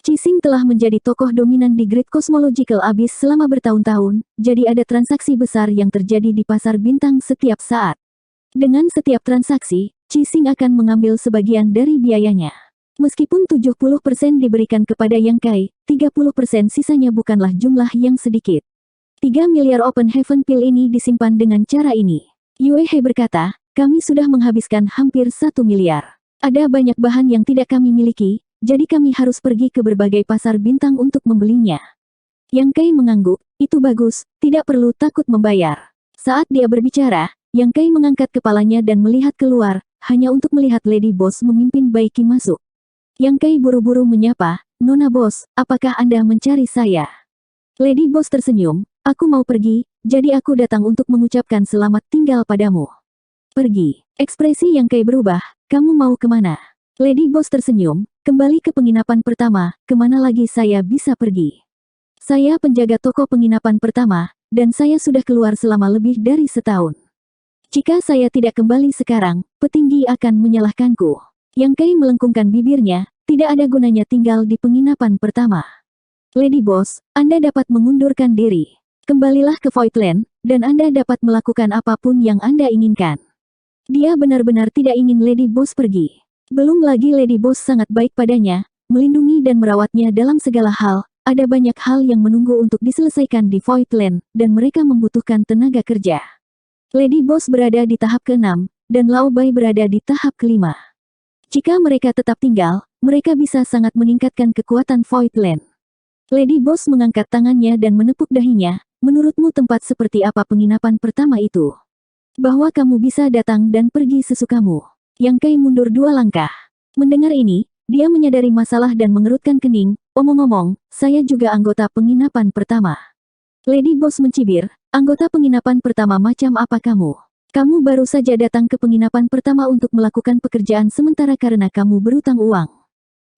Qixing telah menjadi tokoh dominan di Great Cosmological Abyss selama bertahun-tahun, jadi ada transaksi besar yang terjadi di pasar bintang setiap saat. Dengan setiap transaksi, Qixing akan mengambil sebagian dari biayanya. Meskipun 70% diberikan kepada Yang Kai, 30% sisanya bukanlah jumlah yang sedikit. 3 miliar Open Heaven Pil ini disimpan dengan cara ini. Yue He berkata, kami sudah menghabiskan hampir 1 miliar. Ada banyak bahan yang tidak kami miliki, jadi kami harus pergi ke berbagai pasar bintang untuk membelinya. Yang Kai mengangguk, itu bagus, tidak perlu takut membayar. Saat dia berbicara, Yang Kai mengangkat kepalanya dan melihat keluar, hanya untuk melihat Lady Boss memimpin Baiki masuk. Yang Kai buru-buru menyapa, Nona Bos, apakah Anda mencari saya? Lady Boss tersenyum, aku mau pergi, jadi aku datang untuk mengucapkan selamat tinggal padamu. Pergi. Ekspresi Yang Kai berubah, kamu mau kemana? Lady Boss tersenyum, kembali ke penginapan pertama, kemana lagi saya bisa pergi? Saya penjaga toko penginapan pertama, dan saya sudah keluar selama lebih dari setahun. Jika saya tidak kembali sekarang, petinggi akan menyalahkanku. Yang Kai melengkungkan bibirnya, tidak ada gunanya tinggal di penginapan pertama. Lady Boss, Anda dapat mengundurkan diri. Kembalilah ke Voidland, dan Anda dapat melakukan apapun yang Anda inginkan. Dia benar-benar tidak ingin Lady Boss pergi. Belum lagi Lady Boss sangat baik padanya, melindungi dan merawatnya dalam segala hal, ada banyak hal yang menunggu untuk diselesaikan di Voidland, dan mereka membutuhkan tenaga kerja. Lady Boss berada di tahap ke-6, dan Lao Bai berada di tahap ke-5. Jika mereka tetap tinggal, mereka bisa sangat meningkatkan kekuatan Voidland. Lady Boss mengangkat tangannya dan menepuk dahinya, menurutmu tempat seperti apa penginapan pertama itu? Bahwa kamu bisa datang dan pergi sesukamu. Yang Kai mundur 2 langkah. Mendengar ini, dia menyadari masalah dan mengerutkan kening, omong-omong, saya juga anggota penginapan pertama. Lady Boss mencibir, anggota penginapan pertama macam apa kamu? Kamu baru saja datang ke penginapan pertama untuk melakukan pekerjaan sementara karena kamu berutang uang.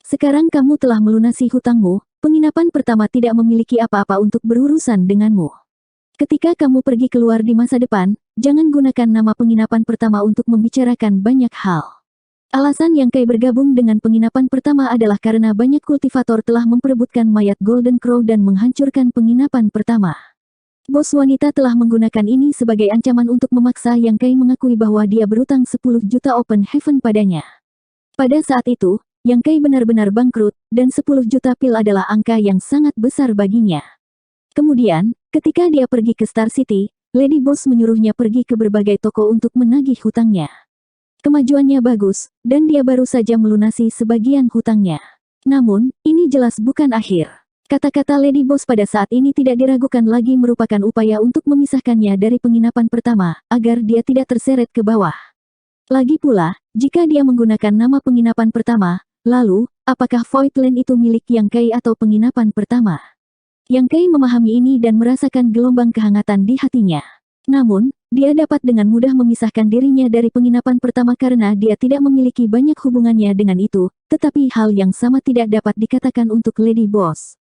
Sekarang kamu telah melunasi hutangmu, penginapan pertama tidak memiliki apa-apa untuk berurusan denganmu. Ketika kamu pergi keluar di masa depan, jangan gunakan nama penginapan pertama untuk membicarakan banyak hal. Alasan Yang Kai bergabung dengan penginapan pertama adalah karena banyak kultivator telah memperebutkan mayat Golden Crow dan menghancurkan penginapan pertama. Bos wanita telah menggunakan ini sebagai ancaman untuk memaksa Yang Kai mengakui bahwa dia berutang 10 juta Open Heaven padanya. Pada saat itu, Yang Kai benar-benar bangkrut, dan 10 juta pil adalah angka yang sangat besar baginya. Kemudian, ketika dia pergi ke Star City, Lady Boss menyuruhnya pergi ke berbagai toko untuk menagih hutangnya. Kemajuannya bagus, dan dia baru saja melunasi sebagian hutangnya. Namun, ini jelas bukan akhir. Kata-kata Lady Boss pada saat ini tidak diragukan lagi merupakan upaya untuk memisahkannya dari penginapan pertama, agar dia tidak terseret ke bawah. Lagi pula, jika dia menggunakan nama penginapan pertama, lalu, apakah Voidland itu milik Yang Kai atau penginapan pertama? Yang Kai memahami ini dan merasakan gelombang kehangatan di hatinya. Namun, dia dapat dengan mudah memisahkan dirinya dari penginapan pertama karena dia tidak memiliki banyak hubungannya dengan itu, tetapi hal yang sama tidak dapat dikatakan untuk Lady Boss.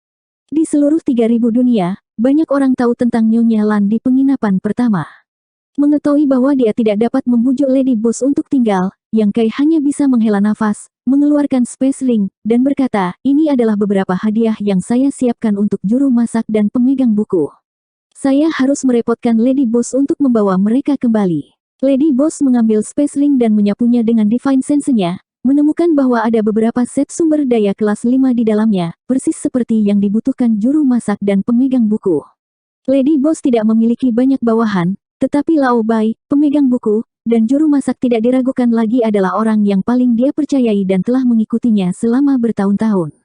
Di seluruh 3000 dunia, banyak orang tahu tentang Nyonya Lan di penginapan pertama. Mengetahui bahwa dia tidak dapat membujuk Lady Boss untuk tinggal, Yang Kai hanya bisa menghela nafas, mengeluarkan Space Ring, dan berkata, ini adalah beberapa hadiah yang saya siapkan untuk juru masak dan pemegang buku. Saya harus merepotkan Lady Boss untuk membawa mereka kembali. Lady Boss mengambil Space Ring dan menyapunya dengan Divine Sense-nya, menemukan bahwa ada beberapa set sumber daya kelas 5 di dalamnya, persis seperti yang dibutuhkan juru masak dan pemegang buku. Lady Boss tidak memiliki banyak bawahan, tetapi Lao Bai, pemegang buku, dan juru masak tidak diragukan lagi adalah orang yang paling dia percayai dan telah mengikutinya selama bertahun-tahun.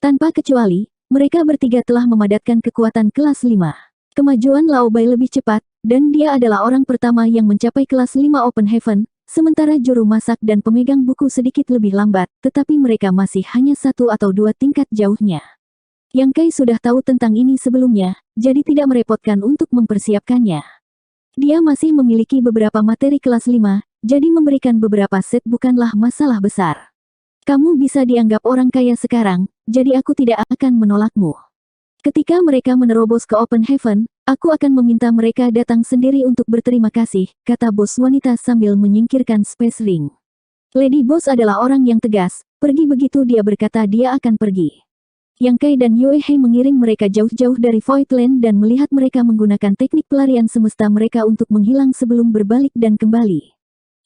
Tanpa kecuali, mereka bertiga telah memadatkan kekuatan kelas 5. Kemajuan Lao Bai lebih cepat, dan dia adalah orang pertama yang mencapai kelas 5 Open Heaven, sementara juru masak dan pemegang buku sedikit lebih lambat, tetapi mereka masih hanya 1 atau 2 tingkat jauhnya. Yang Kai sudah tahu tentang ini sebelumnya, jadi tidak merepotkan untuk mempersiapkannya. Dia masih memiliki beberapa materi kelas 5, jadi memberikan beberapa set bukanlah masalah besar. Kamu bisa dianggap orang kaya sekarang, jadi aku tidak akan menolakmu. Ketika mereka menerobos ke Open Heaven, aku akan meminta mereka datang sendiri untuk berterima kasih, kata bos wanita sambil menyingkirkan Space Ring. Lady Boss adalah orang yang tegas, pergi begitu dia berkata dia akan pergi. Yang Kai dan Yue He mengiring mereka jauh-jauh dari Voidland dan melihat mereka menggunakan teknik pelarian semesta mereka untuk menghilang sebelum berbalik dan kembali.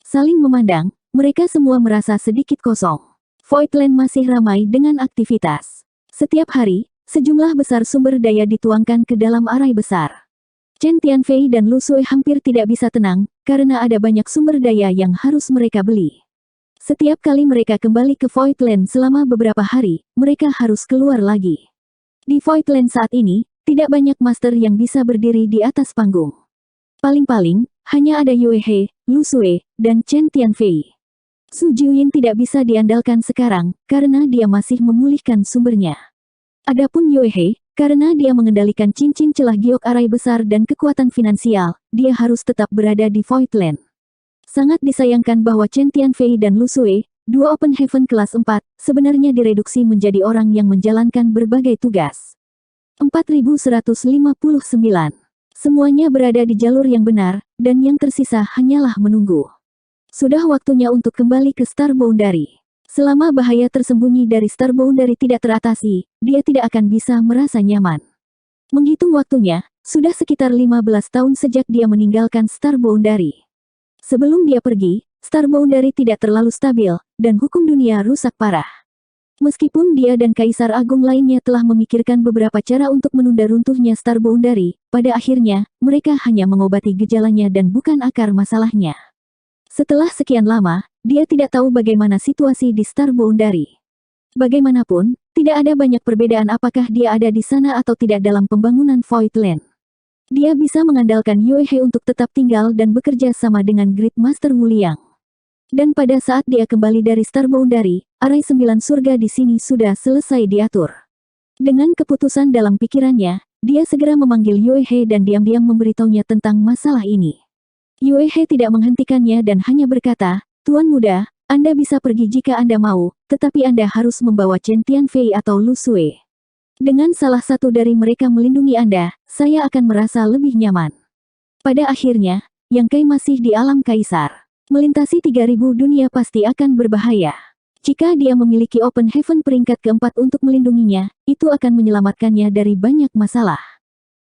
Saling memandang, mereka semua merasa sedikit kosong. Voidland masih ramai dengan aktivitas. Setiap hari, sejumlah besar sumber daya dituangkan ke dalam arai besar. Chen Tianfei dan Lu Sui hampir tidak bisa tenang, karena ada banyak sumber daya yang harus mereka beli. Setiap kali mereka kembali ke Voidland selama beberapa hari, mereka harus keluar lagi. Di Voidland saat ini, tidak banyak master yang bisa berdiri di atas panggung. Paling-paling, hanya ada Yue He, Lu Sui, dan Chen Tianfei. Su Jiuyin tidak bisa diandalkan sekarang, karena dia masih memulihkan sumbernya. Adapun Yue He, karena dia mengendalikan cincin celah giok arai besar dan kekuatan finansial, dia harus tetap berada di Voidland. Sangat disayangkan bahwa Chen Tianfei dan Lu Sui, dua Open Heaven kelas 4, sebenarnya direduksi menjadi orang yang menjalankan berbagai tugas. 4159. Semuanya berada di jalur yang benar, dan yang tersisa hanyalah menunggu. Sudah waktunya untuk kembali ke Star Boundary. Selama bahaya tersembunyi dari Star Boundary tidak teratasi, dia tidak akan bisa merasa nyaman. Menghitung waktunya, sudah sekitar 15 tahun sejak dia meninggalkan Star Boundary. Sebelum dia pergi, Star Boundary tidak terlalu stabil, dan hukum dunia rusak parah. Meskipun dia dan Kaisar Agung lainnya telah memikirkan beberapa cara untuk menunda runtuhnya Star Boundary, pada akhirnya, mereka hanya mengobati gejalanya dan bukan akar masalahnya. Setelah sekian lama, dia tidak tahu bagaimana situasi di Star Boundary. Bagaimanapun, tidak ada banyak perbedaan apakah dia ada di sana atau tidak dalam pembangunan Voidland. Dia bisa mengandalkan Yue He untuk tetap tinggal dan bekerja sama dengan Great Master Wu Liang. Dan pada saat dia kembali dari Star Boundary, arai 9 surga di sini sudah selesai diatur. Dengan keputusan dalam pikirannya, dia segera memanggil Yue He dan diam-diam memberitahunya tentang masalah ini. Yue He tidak menghentikannya dan hanya berkata, "Tuan muda, Anda bisa pergi jika Anda mau, tetapi Anda harus membawa Chen Tianfei atau Lu Sui. Dengan salah satu dari mereka melindungi Anda, saya akan merasa lebih nyaman." Pada akhirnya, Yang Kai masih di alam kaisar. Melintasi 3000 dunia pasti akan berbahaya. Jika dia memiliki Open Heaven peringkat keempat untuk melindunginya, itu akan menyelamatkannya dari banyak masalah.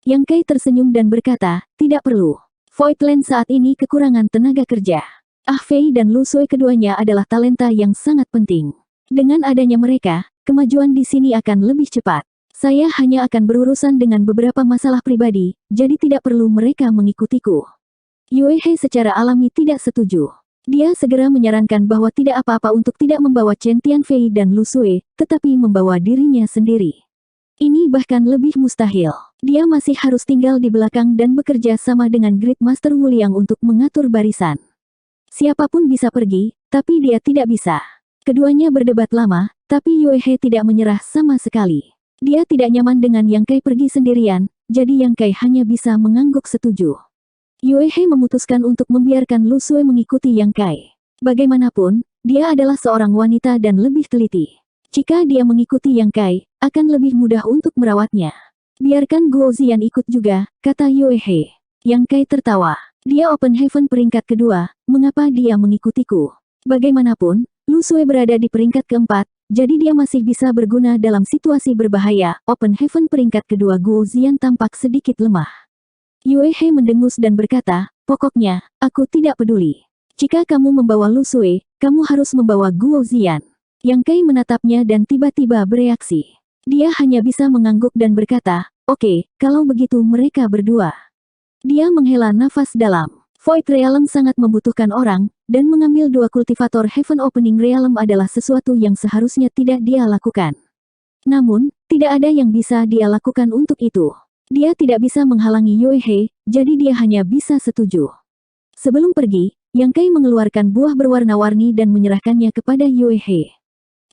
Yang Kai tersenyum dan berkata, "Tidak perlu. Voidland saat ini kekurangan tenaga kerja. Ah Fei dan Lu Sui keduanya adalah talenta yang sangat penting. Dengan adanya mereka, kemajuan di sini akan lebih cepat. Saya hanya akan berurusan dengan beberapa masalah pribadi, jadi tidak perlu mereka mengikutiku." Yue He secara alami tidak setuju. Dia segera menyarankan bahwa tidak apa-apa untuk tidak membawa Chen Tianfei dan Lu Sui, tetapi membawa dirinya sendiri. Ini bahkan lebih mustahil. Dia masih harus tinggal di belakang dan bekerja sama dengan Great Master Wu Liang untuk mengatur barisan. Siapapun bisa pergi, tapi dia tidak bisa. Keduanya berdebat lama, tapi Yue He tidak menyerah sama sekali. Dia tidak nyaman dengan Yang Kai pergi sendirian, jadi Yang Kai hanya bisa mengangguk setuju. Yue He memutuskan untuk membiarkan Lu Sui mengikuti Yang Kai. Bagaimanapun, dia adalah seorang wanita dan lebih teliti. Jika dia mengikuti Yang Kai, akan lebih mudah untuk merawatnya. Biarkan Guo Ziyan ikut juga, kata Yue He. Yang Kai tertawa. Dia Open Heaven peringkat kedua, mengapa dia mengikutiku? Bagaimanapun, Lu Sui berada di peringkat keempat, jadi dia masih bisa berguna dalam situasi berbahaya. Open Heaven peringkat kedua Guo Ziyan tampak sedikit lemah. Yue He mendengus dan berkata, "Pokoknya, aku tidak peduli. Jika kamu membawa Lu Sui, kamu harus membawa Guo Ziyan." Yang Kai menatapnya dan tiba-tiba bereaksi. Dia hanya bisa mengangguk dan berkata, "Oke, kalau begitu mereka berdua." Dia menghela nafas dalam. Void Realm sangat membutuhkan orang, dan mengambil dua kultivator Heaven Opening Realm adalah sesuatu yang seharusnya tidak dia lakukan. Namun, tidak ada yang bisa dia lakukan untuk itu. Dia tidak bisa menghalangi Yue He, jadi dia hanya bisa setuju. Sebelum pergi, Yang Kai mengeluarkan buah berwarna-warni dan menyerahkannya kepada Yue He.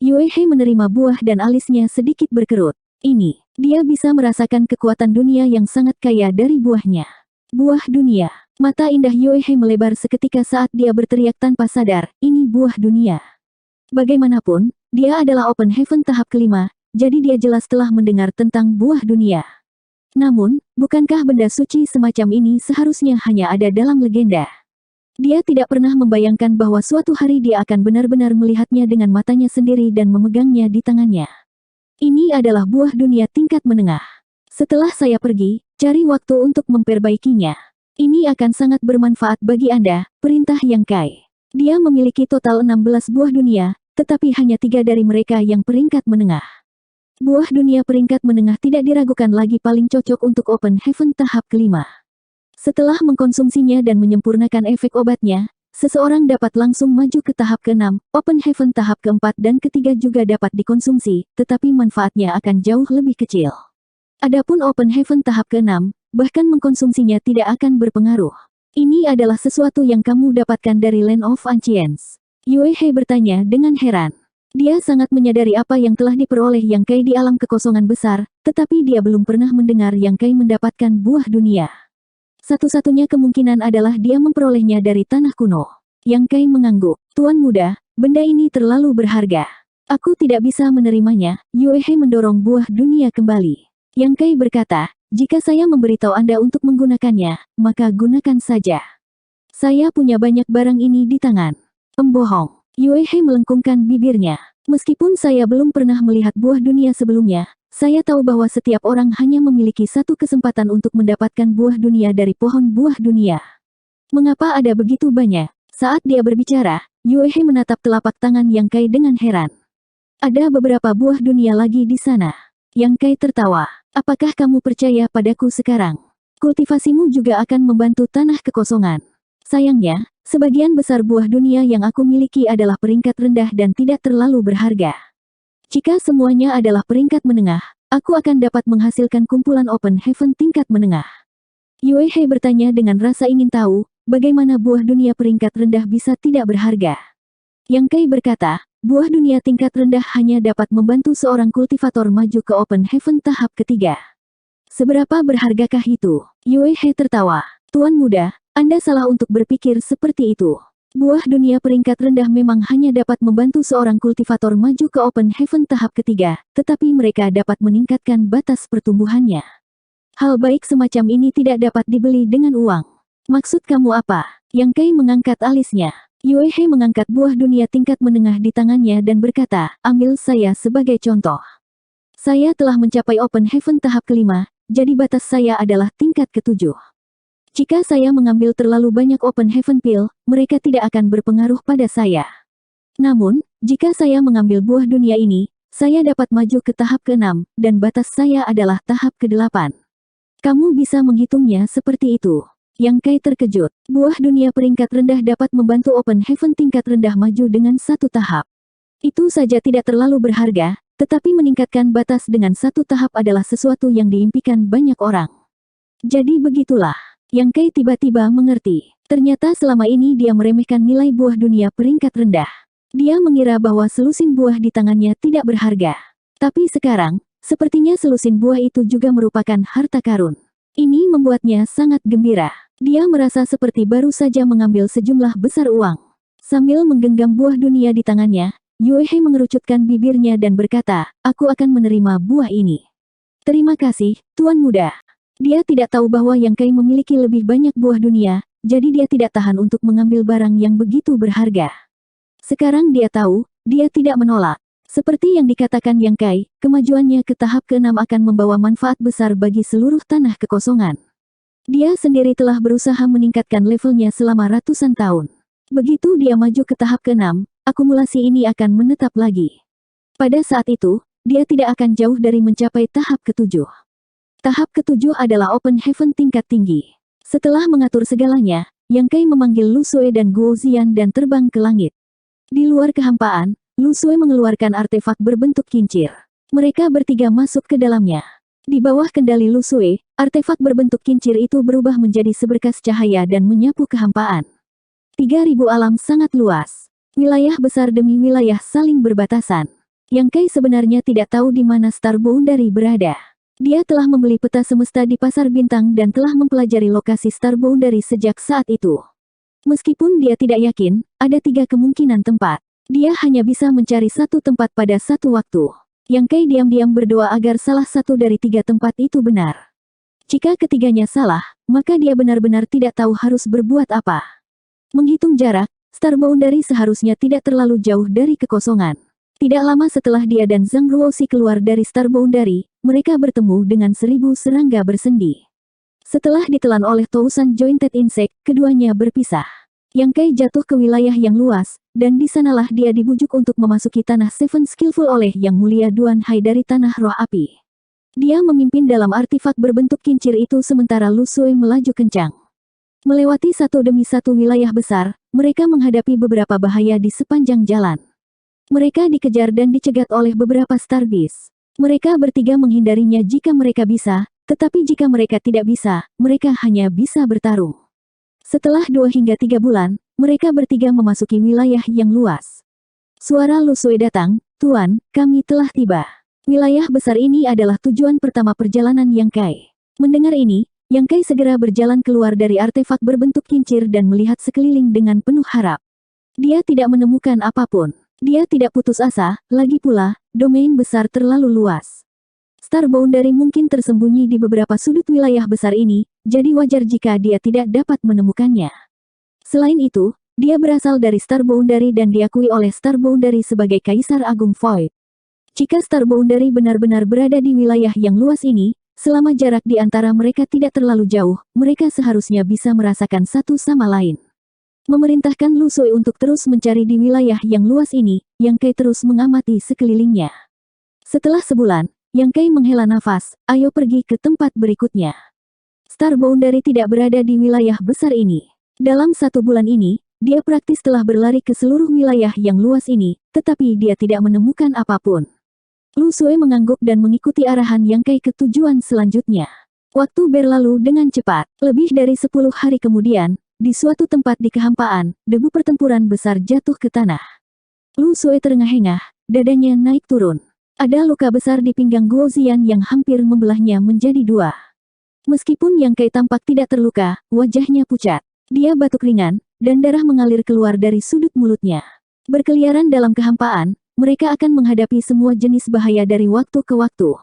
Yue He menerima buah dan alisnya sedikit berkerut. "Ini Dia bisa merasakan kekuatan dunia yang sangat kaya dari buahnya. Buah dunia. Mata indah Yue He melebar seketika saat dia berteriak tanpa sadar, ini buah dunia. Bagaimanapun, dia adalah Open Heaven tahap kelima, jadi dia jelas telah mendengar tentang buah dunia. Namun, bukankah benda suci semacam ini seharusnya hanya ada dalam legenda? Dia tidak pernah membayangkan bahwa suatu hari dia akan benar-benar melihatnya dengan matanya sendiri dan memegangnya di tangannya. Ini adalah buah dunia tingkat menengah. Setelah saya pergi, cari waktu untuk memperbaikinya. Ini akan sangat bermanfaat bagi Anda, perintah Yang Kai. Dia memiliki total 16 buah dunia, tetapi hanya 3 dari mereka yang peringkat menengah. Buah dunia peringkat menengah tidak diragukan lagi paling cocok untuk Open Heaven tahap kelima. Setelah mengkonsumsinya dan menyempurnakan efek obatnya, seseorang dapat langsung maju ke tahap ke-6, Open Heaven tahap keempat dan ketiga juga dapat dikonsumsi, tetapi manfaatnya akan jauh lebih kecil. Adapun Open Heaven tahap ke-6, bahkan mengkonsumsinya tidak akan berpengaruh. Ini adalah sesuatu yang kamu dapatkan dari Land of Ancients. Yue He bertanya dengan heran. Dia sangat menyadari apa yang telah diperoleh Yang Kai di alam kekosongan besar, tetapi dia belum pernah mendengar Yang Kai mendapatkan buah dunia. Satu-satunya kemungkinan adalah dia memperolehnya dari tanah kuno. Yang Kai mengangguk. Tuan muda, benda ini terlalu berharga. Aku tidak bisa menerimanya. Yue He mendorong buah dunia kembali. Yang Kai berkata, jika saya memberitahu Anda untuk menggunakannya, maka gunakan saja. Saya punya banyak barang ini di tangan. Pembohong. Yue He melengkungkan bibirnya. Meskipun saya belum pernah melihat buah dunia sebelumnya, saya tahu bahwa setiap orang hanya memiliki satu kesempatan untuk mendapatkan buah dunia dari pohon buah dunia. Mengapa ada begitu banyak? Saat dia berbicara, Yue He menatap telapak tangan Yang Kai dengan heran. Ada beberapa buah dunia lagi di sana. Yang Kai tertawa. Apakah kamu percaya padaku sekarang? Kultivasimu juga akan membantu tanah kekosongan. Sayangnya, sebagian besar buah dunia yang aku miliki adalah peringkat rendah dan tidak terlalu berharga. Jika semuanya adalah peringkat menengah, aku akan dapat menghasilkan kumpulan Open Heaven tingkat menengah. Yue He bertanya dengan rasa ingin tahu, bagaimana buah dunia peringkat rendah bisa tidak berharga. Yang Kai berkata, buah dunia tingkat rendah hanya dapat membantu seorang kultivator maju ke Open Heaven tahap ketiga. Seberapa berhargakah itu? Yue He tertawa. Tuan muda, Anda salah untuk berpikir seperti itu. Buah dunia peringkat rendah memang hanya dapat membantu seorang kultivator maju ke Open Heaven tahap ketiga, tetapi mereka dapat meningkatkan batas pertumbuhannya. Hal baik semacam ini tidak dapat dibeli dengan uang. Maksud kamu apa? Yang Kai mengangkat alisnya. Yue He mengangkat buah dunia tingkat menengah di tangannya dan berkata, ambil saya sebagai contoh. Saya telah mencapai Open Heaven tahap kelima, jadi batas saya adalah tingkat ketujuh. Jika saya mengambil terlalu banyak Open Heaven Pill, mereka tidak akan berpengaruh pada saya. Namun, jika saya mengambil buah dunia ini, saya dapat maju ke tahap ke-6, dan batas saya adalah tahap ke-8. Kamu bisa menghitungnya seperti itu. Yang Kai terkejut. Buah dunia peringkat rendah dapat membantu Open Heaven tingkat rendah maju dengan satu tahap. Itu saja tidak terlalu berharga, tetapi meningkatkan batas dengan satu tahap adalah sesuatu yang diimpikan banyak orang. Jadi begitulah. Yang Kai tiba-tiba mengerti. Ternyata selama ini dia meremehkan nilai buah dunia peringkat rendah. Dia mengira bahwa selusin buah di tangannya tidak berharga. Tapi sekarang, sepertinya selusin buah itu juga merupakan harta karun. Ini membuatnya sangat gembira. Dia merasa seperti baru saja mengambil sejumlah besar uang. Sambil menggenggam buah dunia di tangannya, Yue He mengerucutkan bibirnya dan berkata, aku akan menerima buah ini. Terima kasih, Tuan Muda. Dia tidak tahu bahwa Yang Kai memiliki lebih banyak buah dunia, jadi dia tidak tahan untuk mengambil barang yang begitu berharga. Sekarang dia tahu, dia tidak menolak. Seperti yang dikatakan Yang Kai, kemajuannya ke tahap ke-6 akan membawa manfaat besar bagi seluruh tanah kekosongan. Dia sendiri telah berusaha meningkatkan levelnya selama ratusan tahun. Begitu dia maju ke tahap ke-6, akumulasi ini akan menetap lagi. Pada saat itu, dia tidak akan jauh dari mencapai tahap ke-7. Tahap ke-7 adalah Open Heaven tingkat tinggi. Setelah mengatur segalanya, Yang Kai memanggil Lu Sui dan Guo Ziyan dan terbang ke langit. Di luar kehampaan, Lu Sui mengeluarkan artefak berbentuk kincir. Mereka bertiga masuk ke dalamnya. Di bawah kendali Lu Sui, artefak berbentuk kincir itu berubah menjadi seberkas cahaya dan menyapu kehampaan. 3.000 alam sangat luas. Wilayah besar demi wilayah saling berbatasan. Yang Kai sebenarnya tidak tahu di mana Star Boundary berada. Dia telah membeli peta semesta di pasar bintang dan telah mempelajari lokasi Star Boundary sejak saat itu. Meskipun dia tidak yakin, ada 3 kemungkinan tempat. Dia hanya bisa mencari satu tempat pada satu waktu. Yang Kai diam-diam berdoa agar salah satu dari 3 tempat itu benar. Jika ketiganya salah, maka dia benar-benar tidak tahu harus berbuat apa. Menghitung jarak, Star Boundary seharusnya tidak terlalu jauh dari kekosongan. Tidak lama setelah dia dan Zhang Ruoxi keluar dari Star Boundary, mereka bertemu dengan 1000 serangga bersendi. Setelah ditelan oleh Thousand Jointed Insect, keduanya berpisah. Yang Kai jatuh ke wilayah yang luas, dan di sanalah dia dibujuk untuk memasuki tanah Seven Skillful oleh Yang Mulia Duan Hai dari tanah roh api. Dia memimpin dalam artefak berbentuk kincir itu sementara Lu Sui melaju kencang. Melewati satu demi satu wilayah besar, mereka menghadapi beberapa bahaya di sepanjang jalan. Mereka dikejar dan dicegat oleh beberapa Star Beast. Mereka bertiga menghindarinya jika mereka bisa, tetapi jika mereka tidak bisa, mereka hanya bisa bertarung. Setelah 2 hingga 3 bulan, mereka bertiga memasuki wilayah yang luas. Suara Lu Sui datang, "Tuan, kami telah tiba." Wilayah besar ini adalah tujuan pertama perjalanan Yang Kai. Mendengar ini, Yang Kai segera berjalan keluar dari artefak berbentuk kincir dan melihat sekeliling dengan penuh harap. Dia tidak menemukan apapun. Dia tidak putus asa, lagi pula, domain besar terlalu luas. Star Boundary mungkin tersembunyi di beberapa sudut wilayah besar ini, jadi wajar jika dia tidak dapat menemukannya. Selain itu, dia berasal dari Star Boundary dan diakui oleh Star Boundary sebagai Kaisar Agung Void. Jika Star Boundary benar-benar berada di wilayah yang luas ini, selama jarak di antara mereka tidak terlalu jauh, mereka seharusnya bisa merasakan satu sama lain. Memerintahkan Lu Sui untuk terus mencari di wilayah yang luas ini, Yang Kai terus mengamati sekelilingnya. Setelah sebulan, Yang Kai menghela nafas, "Ayo pergi ke tempat berikutnya." Star Boundary tidak berada di wilayah besar ini. Dalam 1 bulan ini, dia praktis telah berlari ke seluruh wilayah yang luas ini, tetapi dia tidak menemukan apapun. Lu Sui mengangguk dan mengikuti arahan Yang Kai ke tujuan selanjutnya. Waktu berlalu dengan cepat. Lebih dari 10 hari kemudian, di suatu tempat di kehampaan, debu pertempuran besar jatuh ke tanah. Lu Sui terengah-engah, dadanya naik turun. Ada luka besar di pinggang Guo Ziyan yang hampir membelahnya menjadi 2. Meskipun Yang Kai tampak tidak terluka, wajahnya pucat. Dia batuk ringan, dan darah mengalir keluar dari sudut mulutnya. Berkeliaran dalam kehampaan, mereka akan menghadapi semua jenis bahaya dari waktu ke waktu.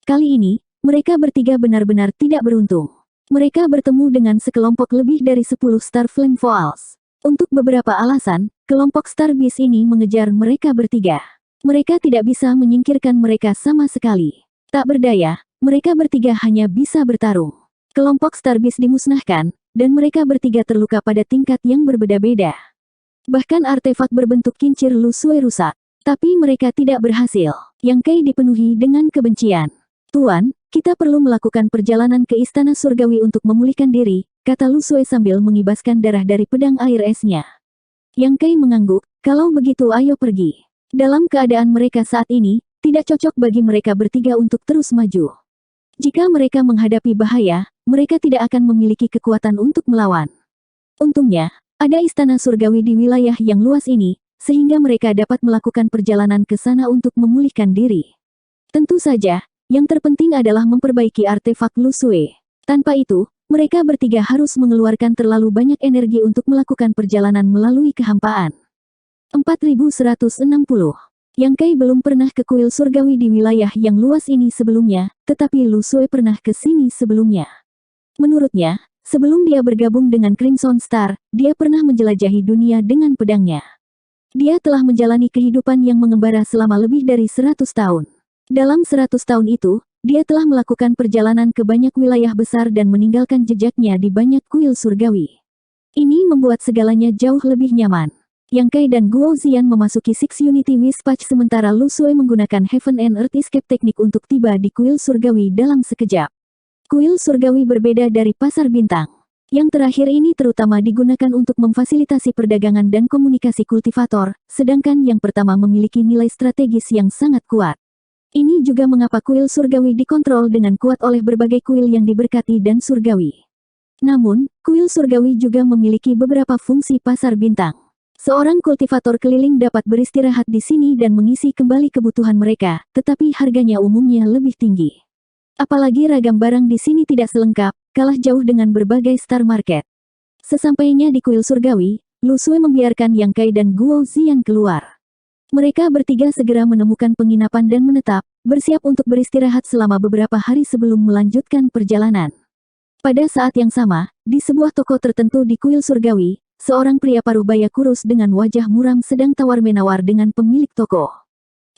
Kali ini, mereka bertiga benar-benar tidak beruntung. Mereka bertemu dengan sekelompok lebih dari 10 Star Flame Voals. Untuk beberapa alasan, kelompok Star Beast ini mengejar mereka bertiga. Mereka tidak bisa menyingkirkan mereka sama sekali. Tak berdaya, mereka bertiga hanya bisa bertarung. Kelompok Star Beast dimusnahkan, dan mereka bertiga terluka pada tingkat yang berbeda-beda. Bahkan artefak berbentuk kincir Lu Sui rusak. Tapi mereka tidak berhasil. Yang Kai dipenuhi dengan kebencian. "Tuan, kita perlu melakukan perjalanan ke Istana Surgawi untuk memulihkan diri," kata Lu Sui sambil mengibaskan darah dari pedang air esnya. Yang Kai mengangguk, "Kalau begitu ayo pergi." Dalam keadaan mereka saat ini, tidak cocok bagi mereka bertiga untuk terus maju. Jika mereka menghadapi bahaya, mereka tidak akan memiliki kekuatan untuk melawan. Untungnya, ada Istana Surgawi di wilayah yang luas ini, sehingga mereka dapat melakukan perjalanan ke sana untuk memulihkan diri. Tentu saja, yang terpenting adalah memperbaiki artefak Lu Sui. Tanpa itu, mereka bertiga harus mengeluarkan terlalu banyak energi untuk melakukan perjalanan melalui kehampaan. 4160. Yang Kai belum pernah ke kuil surgawi di wilayah yang luas ini sebelumnya, tetapi Lu Sui pernah ke sini sebelumnya. Menurutnya, sebelum dia bergabung dengan Crimson Star, dia pernah menjelajahi dunia dengan pedangnya. Dia telah menjalani kehidupan yang mengembara selama lebih dari 100 tahun. Dalam 100 tahun itu, dia telah melakukan perjalanan ke banyak wilayah besar dan meninggalkan jejaknya di banyak kuil surgawi. Ini membuat segalanya jauh lebih nyaman. Yang Kai dan Guo Ziyan memasuki Six Unity Wispatch sementara Lu Sui menggunakan Heaven and Earth Escape teknik untuk tiba di kuil surgawi dalam sekejap. Kuil surgawi berbeda dari pasar bintang. Yang terakhir ini terutama digunakan untuk memfasilitasi perdagangan dan komunikasi kultivator, sedangkan yang pertama memiliki nilai strategis yang sangat kuat. Ini juga mengapa kuil surgawi dikontrol dengan kuat oleh berbagai kuil yang diberkati dan surgawi. Namun, kuil surgawi juga memiliki beberapa fungsi pasar bintang. Seorang kultivator keliling dapat beristirahat di sini dan mengisi kembali kebutuhan mereka, tetapi harganya umumnya lebih tinggi. Apalagi ragam barang di sini tidak selengkap, kalah jauh dengan berbagai star market. Sesampainya di kuil surgawi, Lu Sui membiarkan Yang Kai dan Guo Ziyan keluar. Mereka bertiga segera menemukan penginapan dan menetap, bersiap untuk beristirahat selama beberapa hari sebelum melanjutkan perjalanan. Pada saat yang sama, di sebuah toko tertentu di kuil surgawi, seorang pria parubaya kurus dengan wajah muram sedang tawar-menawar dengan pemilik toko.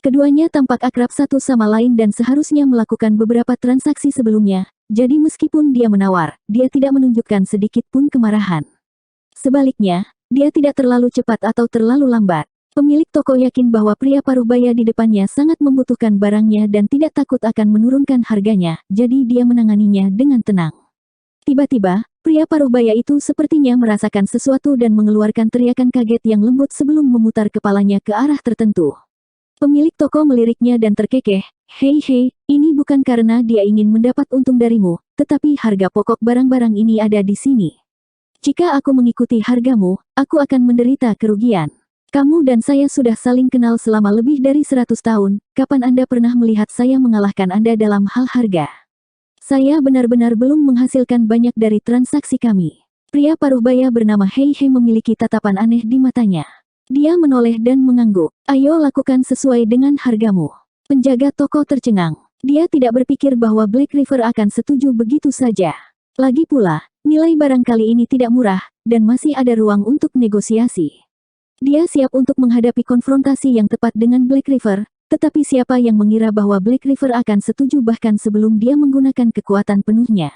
Keduanya tampak akrab satu sama lain dan seharusnya melakukan beberapa transaksi sebelumnya, jadi meskipun dia menawar, dia tidak menunjukkan sedikit pun kemarahan. Sebaliknya, dia tidak terlalu cepat atau terlalu lambat. Pemilik toko yakin bahwa pria parubaya di depannya sangat membutuhkan barangnya dan tidak takut akan menurunkan harganya, jadi dia menanganinya dengan tenang. Tiba-tiba, pria parubaya itu sepertinya merasakan sesuatu dan mengeluarkan teriakan kaget yang lembut sebelum memutar kepalanya ke arah tertentu. Pemilik toko meliriknya dan terkekeh, "Hei, ini bukan karena dia ingin mendapat untung darimu, tetapi harga pokok barang-barang ini ada di sini. Jika aku mengikuti hargamu, aku akan menderita kerugian. Kamu dan saya sudah saling kenal selama lebih dari 100 tahun, kapan Anda pernah melihat saya mengalahkan Anda dalam hal harga? Saya benar-benar belum menghasilkan banyak dari transaksi kami." Pria parubaya bernama Hei memiliki tatapan aneh di matanya. Dia menoleh dan mengangguk. "Ayo lakukan sesuai dengan hargamu." Penjaga toko tercengang. Dia tidak berpikir bahwa Black River akan setuju begitu saja. Lagi pula, nilai barang kali ini tidak murah, dan masih ada ruang untuk negosiasi. Dia siap untuk menghadapi konfrontasi yang tepat dengan Black River, tetapi siapa yang mengira bahwa Black River akan setuju bahkan sebelum dia menggunakan kekuatan penuhnya.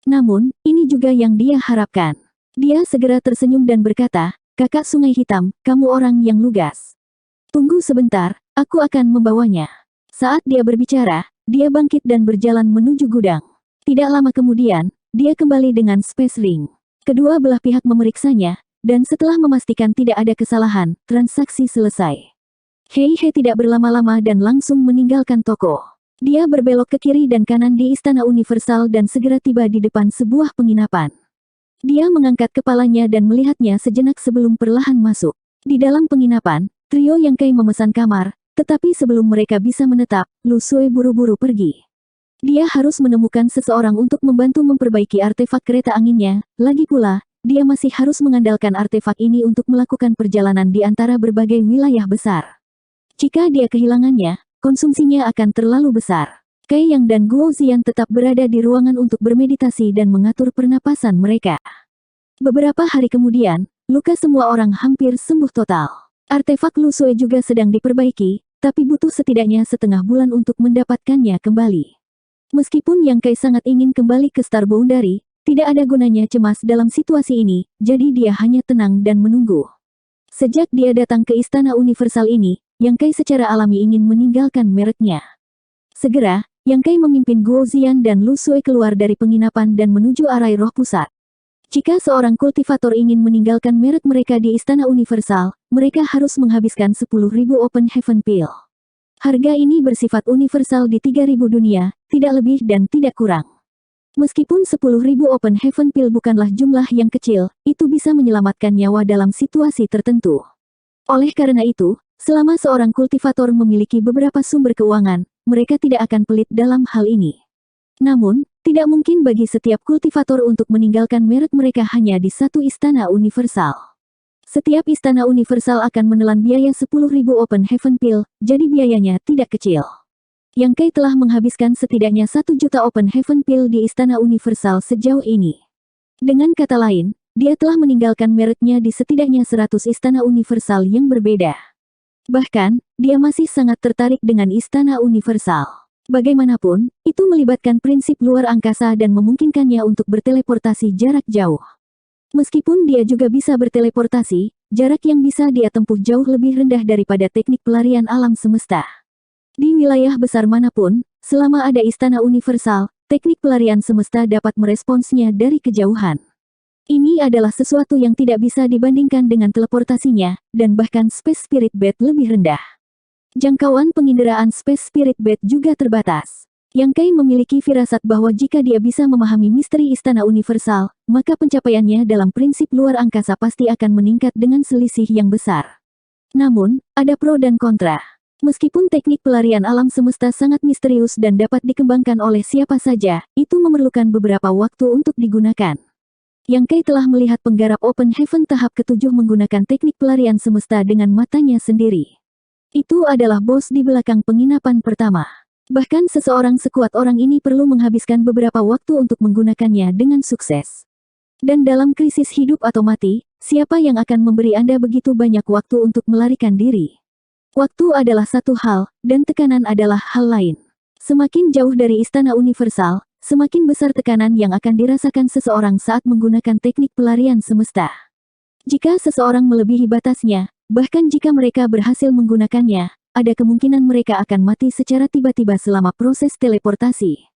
Namun, ini juga yang dia harapkan. Dia segera tersenyum dan berkata, "Kakak Sungai Hitam, kamu orang yang lugas. Tunggu sebentar, aku akan membawanya." Saat dia berbicara, dia bangkit dan berjalan menuju gudang. Tidak lama kemudian, dia kembali dengan Space Ring. Kedua belah pihak memeriksanya, dan setelah memastikan tidak ada kesalahan, transaksi selesai. Hei tidak berlama-lama dan langsung meninggalkan toko. Dia berbelok ke kiri dan kanan di Istana Universal dan segera tiba di depan sebuah penginapan. Dia mengangkat kepalanya dan melihatnya sejenak sebelum perlahan masuk. Di dalam penginapan, trio Yang Kai memesan kamar, tetapi sebelum mereka bisa menetap, Lu Sui buru-buru pergi. Dia harus menemukan seseorang untuk membantu memperbaiki artefak kereta anginnya, lagi pula, dia masih harus mengandalkan artefak ini untuk melakukan perjalanan di antara berbagai wilayah besar. Jika dia kehilangannya, konsumsinya akan terlalu besar. Kai Yang dan Guo Ziyan tetap berada di ruangan untuk bermeditasi dan mengatur pernapasan mereka. Beberapa hari kemudian, luka semua orang hampir sembuh total. Artefak Lu Sui juga sedang diperbaiki, tapi butuh setidaknya setengah bulan untuk mendapatkannya kembali. Meskipun Yang Kai sangat ingin kembali ke Star Boundary, tidak ada gunanya cemas dalam situasi ini, jadi dia hanya tenang dan menunggu. Sejak dia datang ke Istana Universal ini, Yang Kai secara alami ingin meninggalkan mereknya. Segera, Yang Kai memimpin Guo Ziyan dan Lu Sui keluar dari penginapan dan menuju Arai Roh Pusat. Jika seorang kultivator ingin meninggalkan merek mereka di Istana Universal, mereka harus menghabiskan 10.000 Open Heaven Pill. Harga ini bersifat universal di 3.000 dunia, tidak lebih dan tidak kurang. Meskipun 10.000 Open Heaven Pill bukanlah jumlah yang kecil, itu bisa menyelamatkan nyawa dalam situasi tertentu. Oleh karena itu, selama seorang kultivator memiliki beberapa sumber keuangan, mereka tidak akan pelit dalam hal ini. Namun, tidak mungkin bagi setiap kultivator untuk meninggalkan merek mereka hanya di satu Istana Universal. Setiap Istana Universal akan menelan biaya 10.000 Open Heaven Pill, jadi biayanya tidak kecil. Yang Kai telah menghabiskan setidaknya 1 juta Open Heaven Pill di Istana Universal sejauh ini. Dengan kata lain, dia telah meninggalkan mereknya di setidaknya 100 Istana Universal yang berbeda. Bahkan, dia masih sangat tertarik dengan Istana Universal. Bagaimanapun, itu melibatkan prinsip luar angkasa dan memungkinkannya untuk berteleportasi jarak jauh. Meskipun dia juga bisa berteleportasi, jarak yang bisa dia tempuh jauh lebih rendah daripada teknik pelarian alam semesta. Di wilayah besar manapun, selama ada Istana Universal, teknik pelarian semesta dapat meresponsnya dari kejauhan. Ini adalah sesuatu yang tidak bisa dibandingkan dengan teleportasinya, dan bahkan Space Spirit Bed lebih rendah. Jangkauan penginderaan Space Spirit Bed juga terbatas. Yang Kai memiliki firasat bahwa jika dia bisa memahami misteri Istana Universal, maka pencapaiannya dalam prinsip luar angkasa pasti akan meningkat dengan selisih yang besar. Namun, ada pro dan kontra. Meskipun teknik pelarian alam semesta sangat misterius dan dapat dikembangkan oleh siapa saja, itu memerlukan beberapa waktu untuk digunakan. Yang Kai telah melihat penggarap Open Heaven tahap ke-7 menggunakan teknik pelarian semesta dengan matanya sendiri. Itu adalah bos di belakang penginapan pertama. Bahkan seseorang sekuat orang ini perlu menghabiskan beberapa waktu untuk menggunakannya dengan sukses. Dan dalam krisis hidup atau mati, siapa yang akan memberi Anda begitu banyak waktu untuk melarikan diri? Waktu adalah satu hal, dan tekanan adalah hal lain. Semakin jauh dari Istana Universal, semakin besar tekanan yang akan dirasakan seseorang saat menggunakan teknik pelarian semesta. Jika seseorang melebihi batasnya, bahkan jika mereka berhasil menggunakannya, ada kemungkinan mereka akan mati secara tiba-tiba selama proses teleportasi.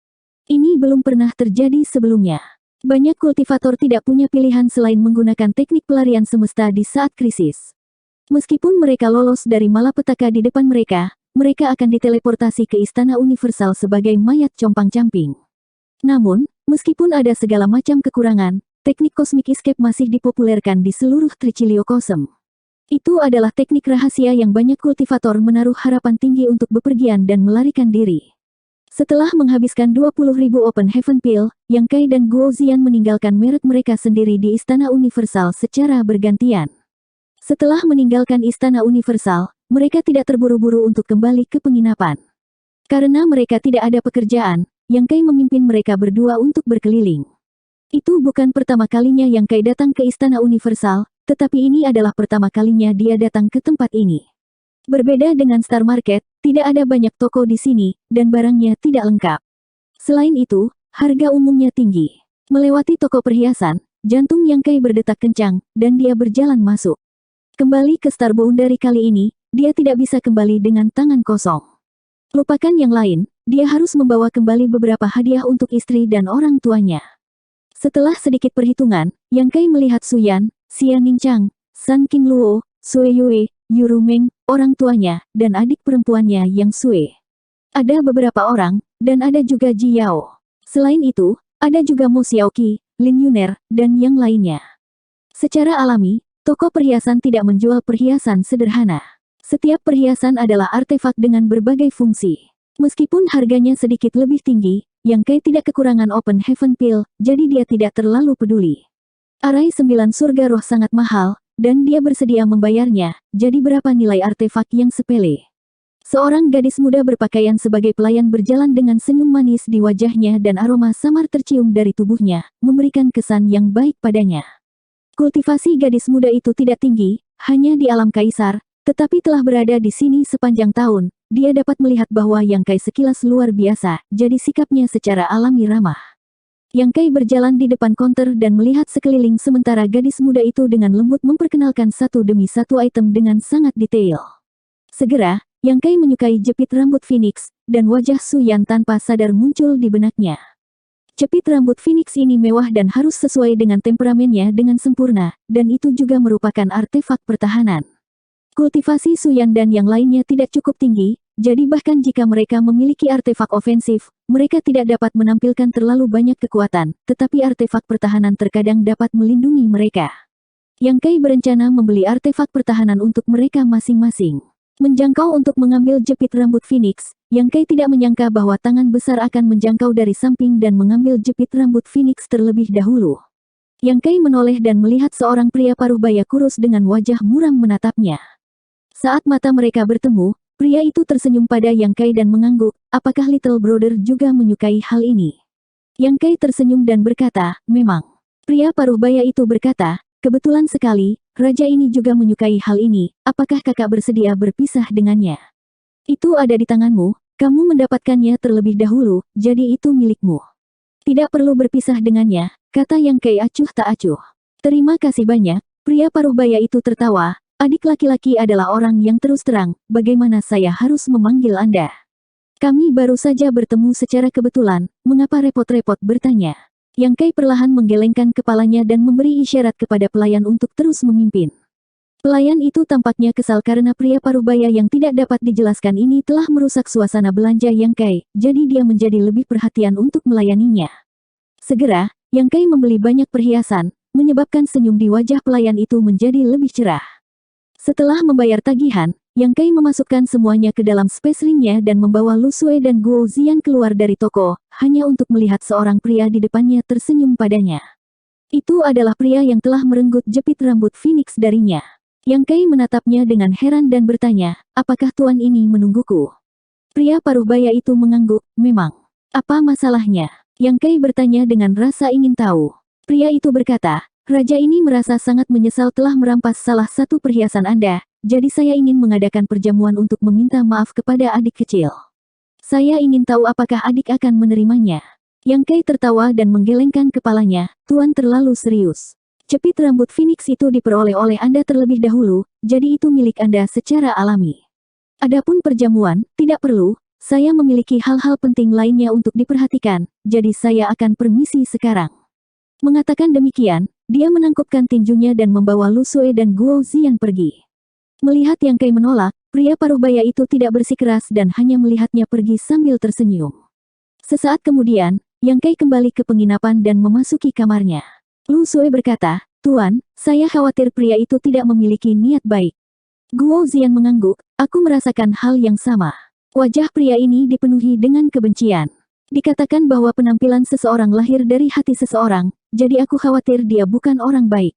Ini belum pernah terjadi sebelumnya. Banyak kultivator tidak punya pilihan selain menggunakan teknik pelarian semesta di saat krisis. Meskipun mereka lolos dari malapetaka di depan mereka, mereka akan diteleportasi ke Istana Universal sebagai mayat compang-camping. Namun, meskipun ada segala macam kekurangan, teknik Cosmic Escape masih dipopulerkan di seluruh Triciliocosm. Itu adalah teknik rahasia yang banyak kultivator menaruh harapan tinggi untuk bepergian dan melarikan diri. Setelah menghabiskan 20.000 Open Heaven Pill, Yang Kai dan Guo Ziyan meninggalkan merek mereka sendiri di Istana Universal secara bergantian. Setelah meninggalkan Istana Universal, mereka tidak terburu-buru untuk kembali ke penginapan. Karena mereka tidak ada pekerjaan, Yang Kai memimpin mereka berdua untuk berkeliling. Itu bukan pertama kalinya Yang Kai datang ke Istana Universal, tetapi ini adalah pertama kalinya dia datang ke tempat ini. Berbeda dengan Star Market, tidak ada banyak toko di sini, dan barangnya tidak lengkap. Selain itu, harga umumnya tinggi. Melewati toko perhiasan, jantung Yang Kai berdetak kencang, dan dia berjalan masuk. Kembali ke Star Boundary kali ini, dia tidak bisa kembali dengan tangan kosong. Lupakan yang lain, dia harus membawa kembali beberapa hadiah untuk istri dan orang tuanya. Setelah sedikit perhitungan, Yang Kai melihat Suyan, Xia Ningchang, San Qingluo, Sui Yue, Yuru Meng, orang tuanya, dan adik perempuannya Yang Sui. Ada beberapa orang, dan ada juga Ji Yao. Selain itu, ada juga Mo Xiaoqi, Lin Yuner, dan yang lainnya. Secara alami, toko perhiasan tidak menjual perhiasan sederhana. Setiap perhiasan adalah artefak dengan berbagai fungsi. Meskipun harganya sedikit lebih tinggi, Yang Kai tidak kekurangan Open Heaven Pill, jadi dia tidak terlalu peduli. Arai 9 surga roh sangat mahal, dan dia bersedia membayarnya, jadi berapa nilai artefak yang sepele? Seorang gadis muda berpakaian sebagai pelayan berjalan dengan senyum manis di wajahnya dan aroma samar tercium dari tubuhnya, memberikan kesan yang baik padanya. Kultivasi gadis muda itu tidak tinggi, hanya di alam kaisar, tetapi telah berada di sini sepanjang tahun, dia dapat melihat bahwa Yang Kai sekilas luar biasa, jadi sikapnya secara alami ramah. Yang Kai berjalan di depan konter dan melihat sekeliling sementara gadis muda itu dengan lembut memperkenalkan satu demi satu item dengan sangat detail. Segera, Yang Kai menyukai jepit rambut Phoenix, dan wajah Suyan tanpa sadar muncul di benaknya. Jepit rambut Phoenix ini mewah dan harus sesuai dengan temperamennya dengan sempurna, dan itu juga merupakan artefak pertahanan. Kultivasi Suyan dan yang lainnya tidak cukup tinggi, jadi bahkan jika mereka memiliki artefak ofensif, mereka tidak dapat menampilkan terlalu banyak kekuatan, tetapi artefak pertahanan terkadang dapat melindungi mereka. Yang Kai berencana membeli artefak pertahanan untuk mereka masing-masing. Menjangkau untuk mengambil jepit rambut Phoenix, Yang Kai tidak menyangka bahwa tangan besar akan menjangkau dari samping dan mengambil jepit rambut Phoenix terlebih dahulu. Yang Kai menoleh dan melihat seorang pria paruh baya kurus dengan wajah muram menatapnya. Saat mata mereka bertemu, pria itu tersenyum pada Yang Kai dan mengangguk, apakah Little Brother juga menyukai hal ini? Yang Kai tersenyum dan berkata, memang. Pria paruh baya itu berkata, kebetulan sekali, raja ini juga menyukai hal ini, apakah kakak bersedia berpisah dengannya? Itu ada di tanganmu, kamu mendapatkannya terlebih dahulu, jadi itu milikmu. Tidak perlu berpisah dengannya, kata Yang Kai acuh tak acuh. Terima kasih banyak, pria paruh baya itu tertawa. Adik laki-laki adalah orang yang terus terang, bagaimana saya harus memanggil Anda? Kami baru saja bertemu secara kebetulan, mengapa repot-repot bertanya? Yang Kai perlahan menggelengkan kepalanya dan memberi isyarat kepada pelayan untuk terus memimpin. Pelayan itu tampaknya kesal karena pria parubaya yang tidak dapat dijelaskan ini telah merusak suasana belanja Yang Kai, jadi dia menjadi lebih perhatian untuk melayaninya. Segera, Yang Kai membeli banyak perhiasan, menyebabkan senyum di wajah pelayan itu menjadi lebih cerah. Setelah membayar tagihan, Yang Kai memasukkan semuanya ke dalam space ring-nya dan membawa Lu Sui dan Guo Ziyan keluar dari toko, hanya untuk melihat seorang pria di depannya tersenyum padanya. Itu adalah pria yang telah merenggut jepit rambut Phoenix darinya. Yang Kai menatapnya dengan heran dan bertanya, apakah tuan ini menungguku? Pria paruh baya itu mengangguk, memang. Apa masalahnya? Yang Kai bertanya dengan rasa ingin tahu. Pria itu berkata, Raja ini merasa sangat menyesal telah merampas salah satu perhiasan Anda, jadi saya ingin mengadakan perjamuan untuk meminta maaf kepada adik kecil. Saya ingin tahu apakah adik akan menerimanya. Yang Kai tertawa dan menggelengkan kepalanya, Tuan terlalu serius. Jepit rambut Phoenix itu diperoleh oleh Anda terlebih dahulu, jadi itu milik Anda secara alami. Adapun perjamuan, tidak perlu, saya memiliki hal-hal penting lainnya untuk diperhatikan, jadi saya akan permisi sekarang. Mengatakan demikian, dia menangkupkan tinjunya dan membawa Lu Sui dan Guo Ziyan pergi. Melihat Yang Kai menolak, pria paruh baya itu tidak bersikeras dan hanya melihatnya pergi sambil tersenyum. Sesaat kemudian, Yang Kai kembali ke penginapan dan memasuki kamarnya. Lu Sui berkata, Tuan, saya khawatir pria itu tidak memiliki niat baik. Guo Ziyan mengangguk, aku merasakan hal yang sama. Wajah pria ini dipenuhi dengan kebencian. Dikatakan bahwa penampilan seseorang lahir dari hati seseorang, jadi aku khawatir dia bukan orang baik.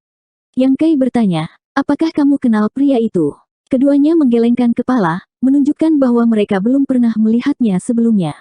Yang Kai bertanya, apakah kamu kenal pria itu? Keduanya menggelengkan kepala, menunjukkan bahwa mereka belum pernah melihatnya sebelumnya.